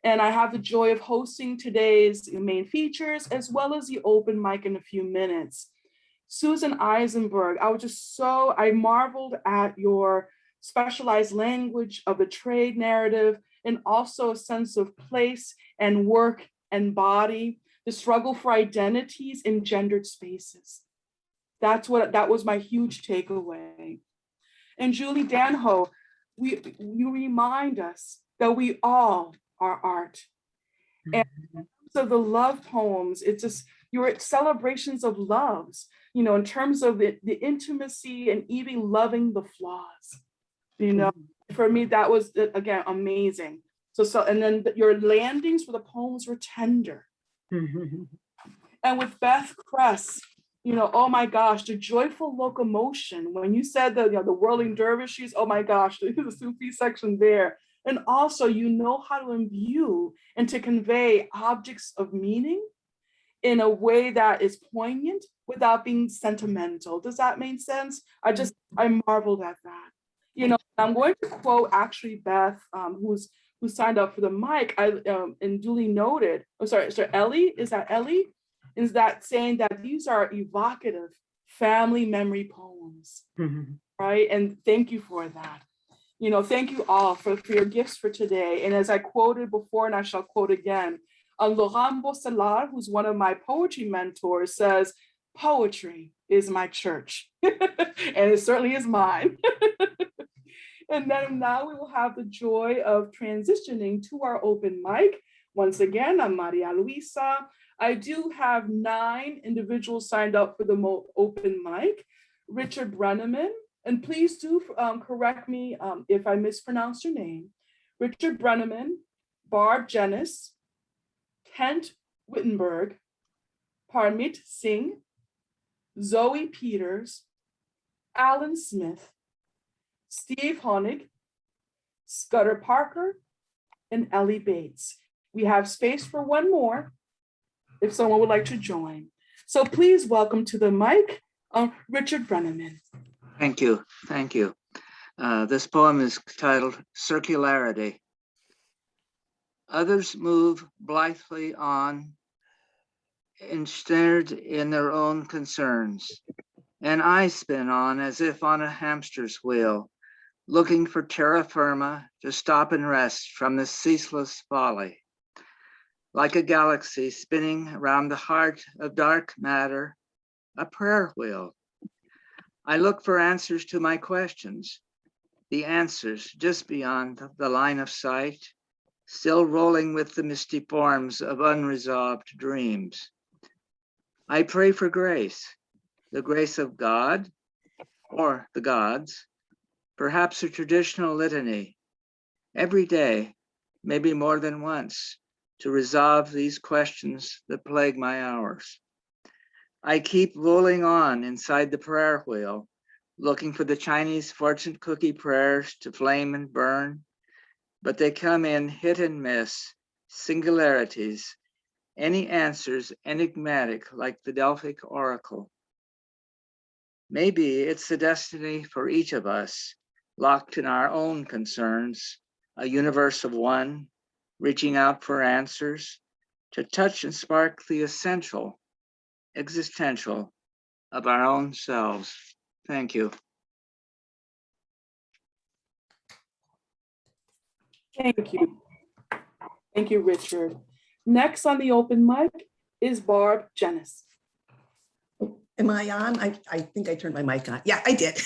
And I have the joy of hosting today's main features as well as the open mic in a few minutes. Susan Eisenberg, I marveled at your specialized language of the trade narrative and also a sense of place and work and body, the struggle for identities in gendered spaces. That was my huge takeaway. And Julie Danho, you remind us that we all are art. And so the love poems, it's just your celebrations of loves, you know, in terms of the intimacy and even loving the flaws. You know, for me, that was, again, amazing. So and then your landings for the poems were tender. And with Beth Kress, you know, oh my gosh, the joyful locomotion. When you said the whirling dervishes, oh my gosh, the Sufi section there. And also, you know how to imbue and to convey objects of meaning in a way that is poignant without being sentimental. Does that make sense? I marveled at that. You know, I'm going to quote actually Beth, who signed up for the mic, and duly noted. Oh, sorry, Ellie, is that Ellie? Is that saying that these are evocative family memory poems, right? And thank you for that. You know, thank you all for your gifts for today. And as I quoted before, and I shall quote again, Laurent Bosselar, who's one of my poetry mentors, says, poetry is my church. And it certainly is mine. And then now we will have the joy of transitioning to our open mic. Once again, I'm María Luisa. I do have 9 individuals signed up for the open mic. Richard Brenneman, and please do correct me if I mispronounce your name. Richard Brenneman, Barb Jennis, Kent Wittenberg, Parmit Singh, Zoe Peters, Alan Smith, Steve Honig, Scudder Parker, and Ellie Bates. We have space for one more if someone would like to join. So please welcome to the mic, Richard Brenneman. Thank you, thank you. This poem is titled Circularity. Others move blithely on, ensnared in their own concerns, and I spin on as if on a hamster's wheel, looking for terra firma to stop and rest from this ceaseless folly. Like a galaxy spinning around the heart of dark matter, a prayer wheel. I look for answers to my questions, the answers just beyond the line of sight, still rolling with the misty forms of unresolved dreams. I pray for grace, the grace of God or the gods, perhaps a traditional litany, every day, maybe more than once, to resolve these questions that plague my hours. I keep rolling on inside the prayer wheel, looking for the Chinese fortune cookie prayers to flame and burn, but they come in hit and miss, singularities, any answers enigmatic like the Delphic oracle. Maybe it's the destiny for each of us, locked in our own concerns, a universe of one, reaching out for answers, to touch and spark the essential, existential of our own selves. Thank you. Thank you. Thank you, Richard. Next on the open mic is Barb Jennis. Am I on? I think I turned my mic on. Yeah, I did.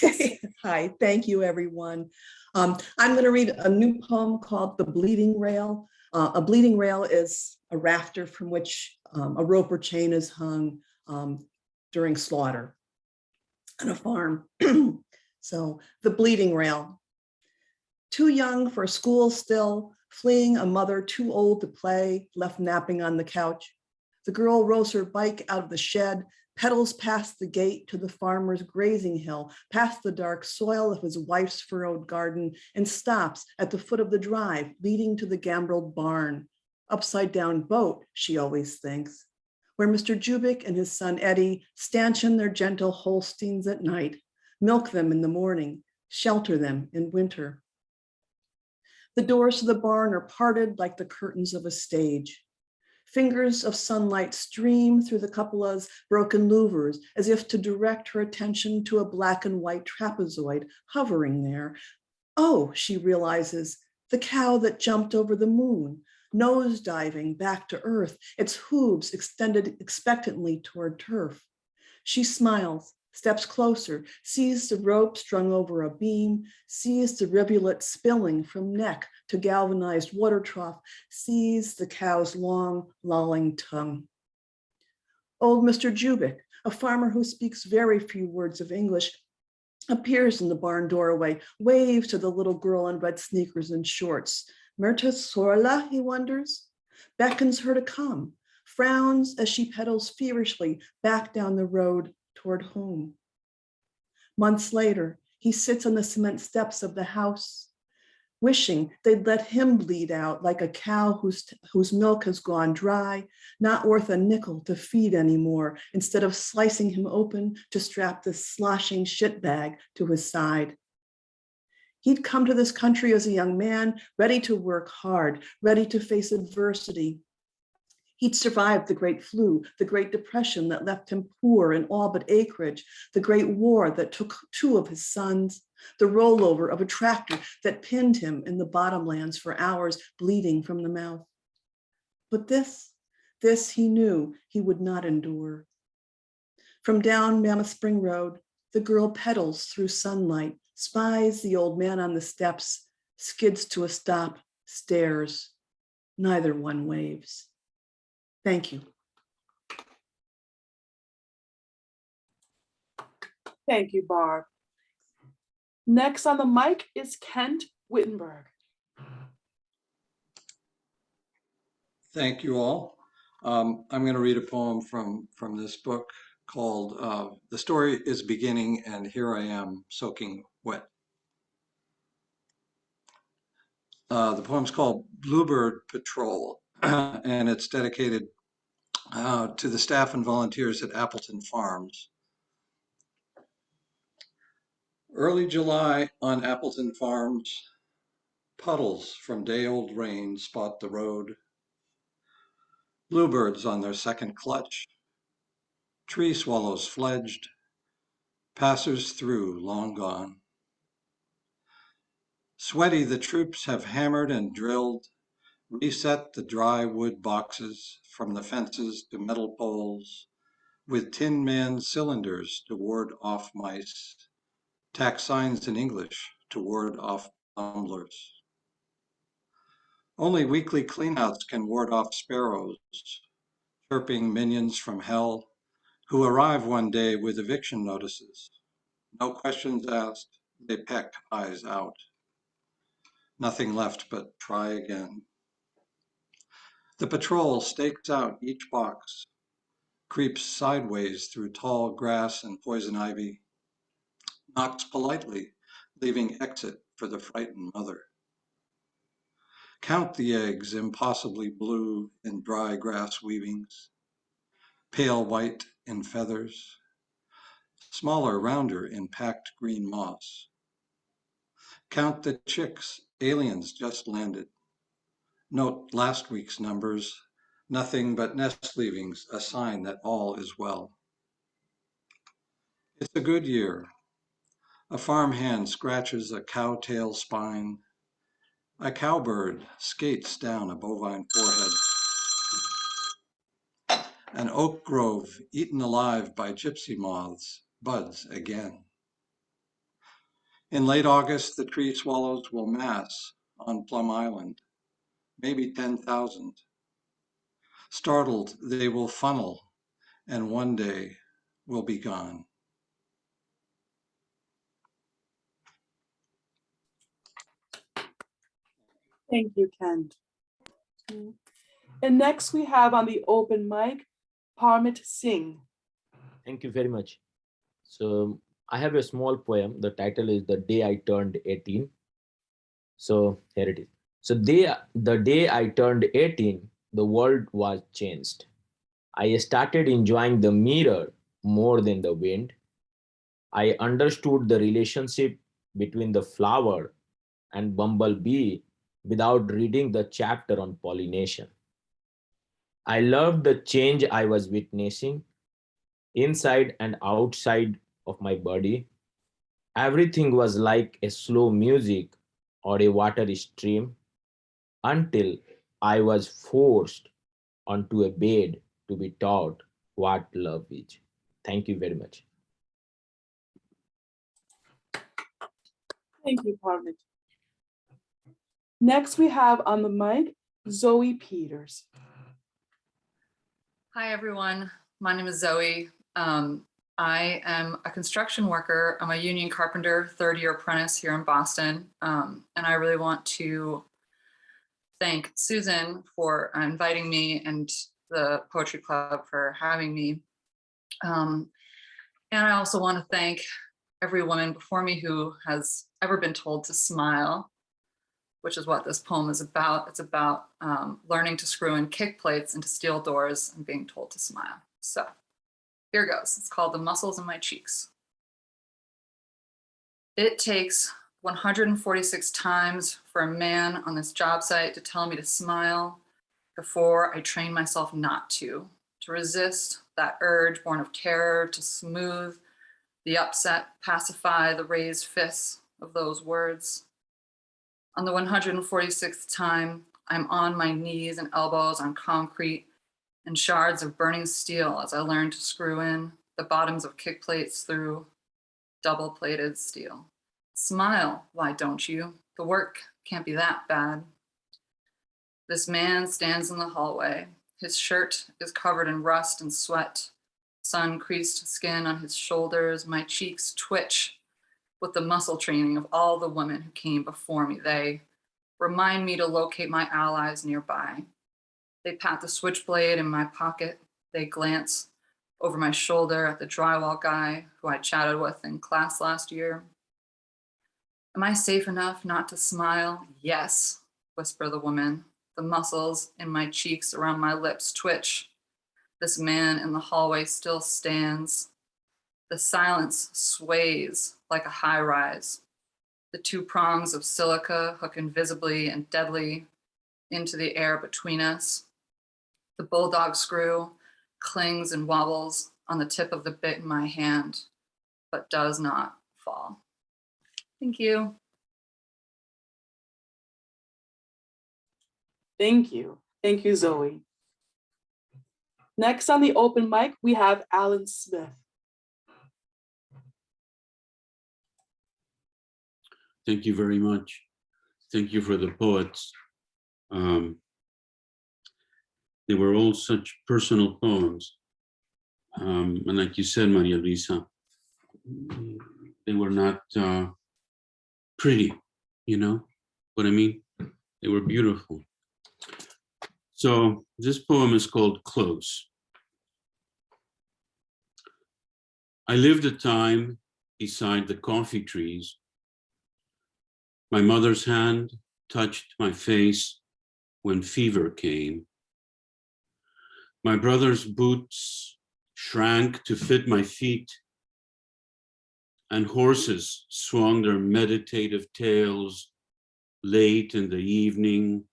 Hi, thank you, everyone. I'm going to read a new poem called The Bleeding Rail A bleeding rail is a rafter from which a rope or chain is hung during slaughter on a farm. So the bleeding rail. Too young for school still, fleeing a mother too old to play, left napping on the couch. The girl rows her bike out of the shed, pedals past the gate to the farmer's grazing hill, past the dark soil of his wife's furrowed garden, and stops at the foot of the drive leading to the gambreled barn. Upside down boat, she always thinks, where Mr. Jubic and his son Eddie stanchion their gentle Holsteins at night, milk them in the morning, shelter them in winter. The doors to the barn are parted like the curtains of a stage. Fingers of sunlight stream through the cupola's broken louvers as if to direct her attention to a black and white trapezoid hovering there. Oh, she realizes, the cow that jumped over the moon, nose diving back to earth, its hooves extended expectantly toward turf. She smiles, steps closer, sees the rope strung over a beam, sees the rivulet spilling from neck to galvanized water trough, sees the cow's long, lolling tongue. Old Mr. Jubic, a farmer who speaks very few words of English, appears in the barn doorway, waves to the little girl in red sneakers and shorts. Merta Sorla, he wonders, beckons her to come, frowns as she pedals feverishly back down the road toward home. Months later, he sits on the cement steps of the house, wishing they'd let him bleed out like a cow whose milk has gone dry, not worth a nickel to feed anymore, instead of slicing him open to strap this sloshing shit bag to his side. He'd come to this country as a young man, ready to work hard, ready to face adversity. He'd survived the Great Flu, the Great Depression that left him poor in all but acreage, the Great War that took 2 of his sons, the rollover of a tractor that pinned him in the bottomlands for hours, bleeding from the mouth. But this he knew he would not endure. From down Mammoth Spring Road, the girl pedals through sunlight, spies the old man on the steps, skids to a stop, stares. Neither one waves. Thank you. Thank you, Barb. Next on the mic is Kent Wittenberg. Thank you all. I'm going to read a poem from this book called The Story is Beginning and Here I Am Soaking Wet. The poem's called Bluebird Patrol, and it's dedicated to the staff and volunteers at Appleton Farms. Early July on Appleton Farms, puddles from day-old rain spot the road. Bluebirds on their second clutch, tree swallows fledged, passers through long gone. Sweaty the troops have hammered and drilled, reset the dry wood boxes from the fences to metal poles, with Tin Man cylinders to ward off mice, tack signs in English to ward off tumblers. Only weekly cleanouts can ward off sparrows, chirping minions from hell, who arrive one day with eviction notices. No questions asked, they peck eyes out. Nothing left but try again. The patrol stakes out each box, creeps sideways through tall grass and poison ivy, knocks politely, leaving exit for the frightened mother. Count the eggs impossibly blue in dry grass weavings, pale white in feathers, smaller, rounder in packed green moss. Count the chicks, aliens just landed. Note last week's numbers, nothing but nest leavings, a sign that all is well. It's a good year. A farmhand scratches a cowtail spine. A cowbird skates down a bovine forehead. An oak grove eaten alive by gypsy moths buds again. In late August, the tree swallows will mass on Plum Island. maybe 10,000. Startled, they will funnel, and one day will be gone. Thank you, Kent. And next we have on the open mic, Parmit Singh. Thank you very much. So I have a small poem. The title is The Day I Turned 18. So here it is. So the day I turned 18, the world was changed. I started enjoying the mirror more than the wind. I understood the relationship between the flower and bumblebee without reading the chapter on pollination. I loved the change I was witnessing inside and outside of my body. Everything was like a slow music or a watery stream until I was forced onto a bed to be taught what love is. Thank you very much. Thank you, Parmit. Next we have on the mic, Zoe Peters. Hi, everyone. My name is Zoe. I am a construction worker. I'm a union carpenter, third-year apprentice here in Boston. And I really want to thank Susan for inviting me and the Poetry Club for having me. And I also want to thank every woman before me who has ever been told to smile, which is what this poem is about. It's about learning to screw in kick plates into steel doors and being told to smile. So here goes. It's called The Muscles in My Cheeks. It takes 146 times for a man on this job site to tell me to smile before I train myself not to resist that urge born of terror, to smooth the upset, pacify the raised fists of those words. On the 146th time, I'm on my knees and elbows on concrete and shards of burning steel as I learn to screw in the bottoms of kick plates through double-plated steel. Smile, why don't you? The work can't be that bad. This man stands in the hallway. His shirt is covered in rust and sweat, sun-creased skin on his shoulders. My cheeks twitch with the muscle training of all the women who came before me. They remind me to locate my allies nearby. They pat the switchblade in my pocket. They glance over my shoulder at the drywall guy who I chatted with in class last year. Am I safe enough not to smile? Yes, whisper the women. The muscles in my cheeks around my lips twitch. This man in the hallway still stands. The silence sways like a high rise. The two prongs of silica hook invisibly and deadly into the air between us. The bulldog screw clings and wobbles on the tip of the bit in my hand, but does not fall. Thank you. Thank you. Thank you, Zoe. Next on the open mic, we have Alan Smith. Thank you very much. Thank you for the poets. They were all such personal poems. And like you said, María Luisa, they were not pretty, you know what I mean? They were beautiful. So this poem is called Close. I lived a time beside the coffee trees. My mother's hand touched my face when fever came. My brother's boots shrank to fit my feet, and horses swung their meditative tails late in the evening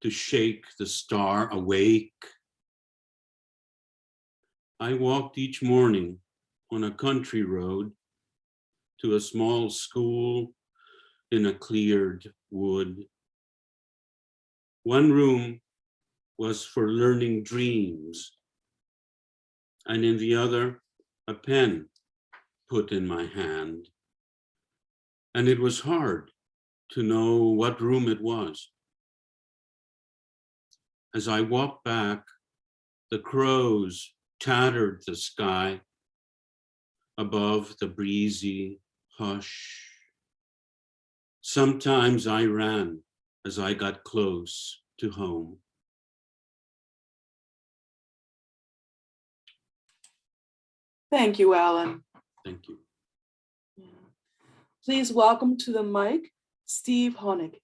to shake the star awake. I walked each morning on a country road to a small school in a cleared wood. One room was for learning dreams, and in the other, a pen put in my hand. And it was hard to know what room it was. As I walk back, the crows tattered the sky above the breezy hush. Sometimes I ran as I got close to home. Thank you, Alan. Thank you. Please welcome to the mic, Steve Honig.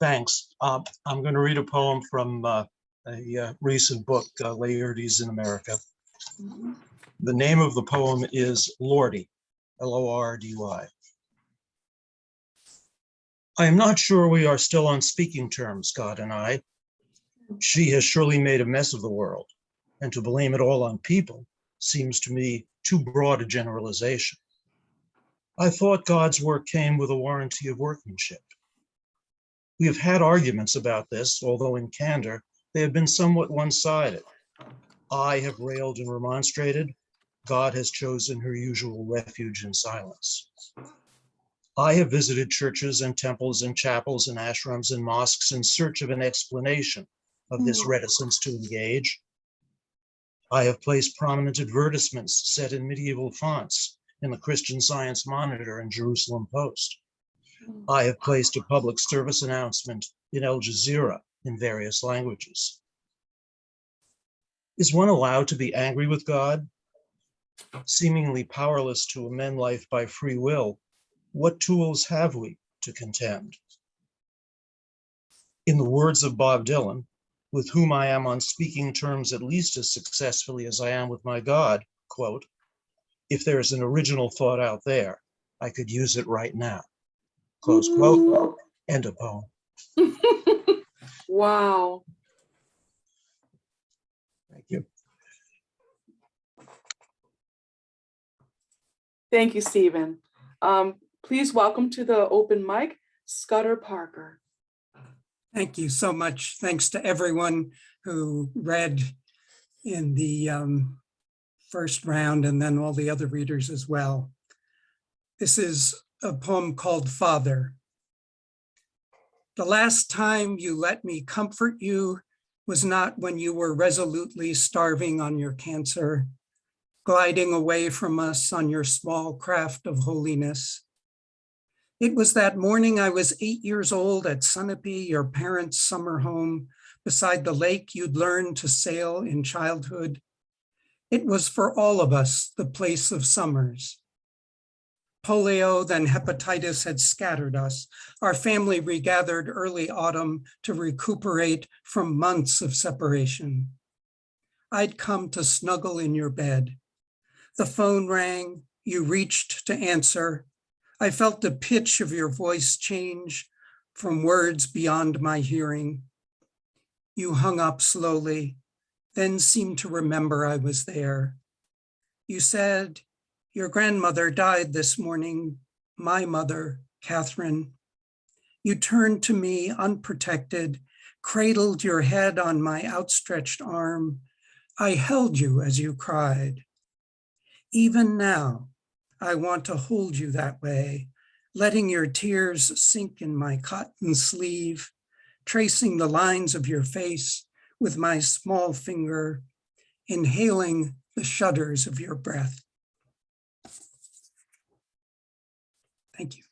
Thanks. I'm going to read a poem from a recent book, Laertes in America. The name of the poem is Lordy, L-O-R-D-Y. I am not sure we are still on speaking terms, God and I. She has surely made a mess of the world, and to blame it all on people seems to me too broad a generalization. I thought God's work came with a warranty of workmanship. We have had arguments about this, although in candor, they have been somewhat one-sided. I have railed and remonstrated. God has chosen her usual refuge in silence. I have visited churches and temples and chapels and ashrams and mosques in search of an explanation of this reticence to engage. I have placed prominent advertisements set in medieval fonts in the Christian Science Monitor and Jerusalem Post. I have placed a public service announcement in Al Jazeera in various languages. Is one allowed to be angry with God? Seemingly powerless to amend life by free will, what tools have we to contend? In the words of Bob Dylan, with whom I am on speaking terms at least as successfully as I am with my God, quote, if there's an original thought out there, I could use it right now. Close quote, end of poem. Wow. Thank you. Thank you, Stephen. Please welcome to the open mic, Scudder Parker. Thank you so much. Thanks to everyone who read in the first round and then all the other readers as well. This is a poem called Father. The last time you let me comfort you was not when you were resolutely starving on your cancer, gliding away from us on your small craft of holiness. It was that morning I was 8 years old at Sunapee, your parents' summer home, beside the lake you'd learned to sail in childhood. It was for all of us the place of summers. Polio, then hepatitis had scattered us. Our family regathered early autumn to recuperate from months of separation. I'd come to snuggle in your bed. The phone rang, you reached to answer. I felt the pitch of your voice change from words beyond my hearing. You hung up slowly, then seemed to remember I was there. You said, your grandmother died this morning, my mother, Catherine. You turned to me unprotected, cradled your head on my outstretched arm. I held you as you cried. Even now, I want to hold you that way, letting your tears sink in my cotton sleeve, tracing the lines of your face with my small finger, inhaling the shudders of your breath. Thank you.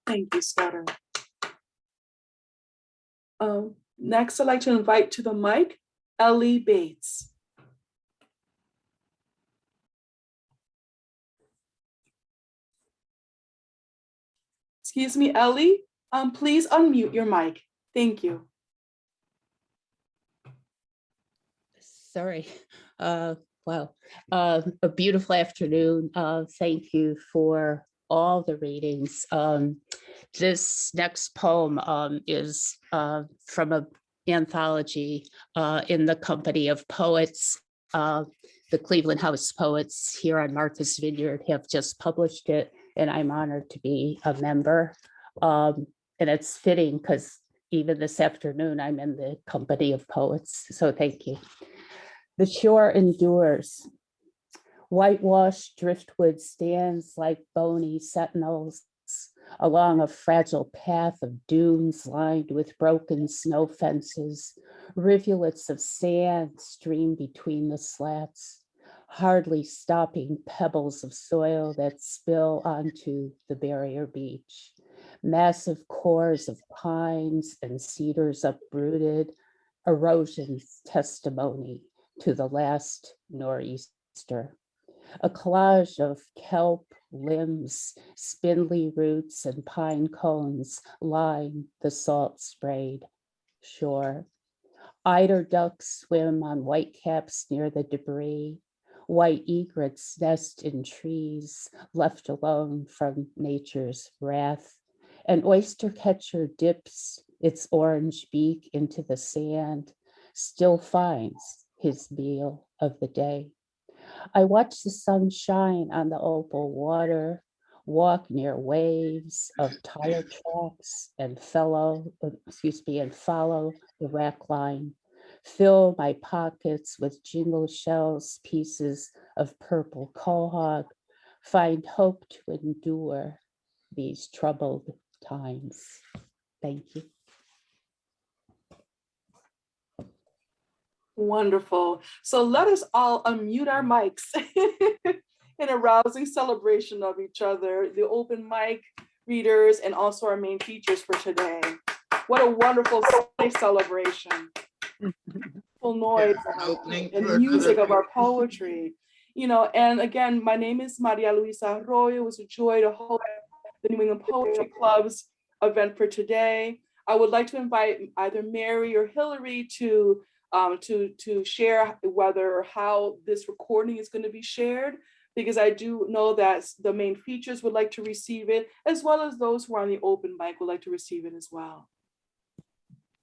Thank you, Scudder. Next, I'd like to invite to the mic, Ellie Bates. Excuse me, Ellie, please unmute your mic. Thank you. Sorry. Wow. A beautiful afternoon. Thank you for all the readings. This next poem is from an anthology in the Company of Poets. The Cleveland House Poets here on Martha's Vineyard have just published it, and I'm honored to be a member. And it's fitting because even this afternoon, I'm in the Company of Poets, so thank you. The shore endures. Whitewashed driftwood stands like bony sentinels, Along a fragile path of dunes lined with broken snow fences, rivulets of sand stream between the slats, hardly stopping pebbles of soil that spill onto the barrier beach. Massive cores of pines and cedars uprooted, erosion's testimony to the last nor'easter. A collage of kelp, limbs, spindly roots, and pine cones line the salt-sprayed shore. Eider ducks swim on whitecaps near the debris. White egrets nest in trees, left alone from nature's wrath. An oyster catcher dips its orange beak into the sand, still finds his meal of the day. I watch the sun shine on the opal water, walk near waves of tire tracks and follow the rack line, fill my pockets with jingle shells, pieces of purple quahog, find hope to endure these troubled times. Thank you. Wonderful. So let us all unmute our mics in a rousing celebration of each other, the open mic readers, and also our main features for today. What a wonderful celebration. Full noise and music of our poetry. You know, and again, my name is María Luisa Arroyo. It was a joy to host the New England Poetry Club's event for today. I would like to invite either Mary or Hillary to share whether or how this recording is going to be shared, because I do know that the main features would like to receive it, as well as those who are on the open mic would like to receive it as well.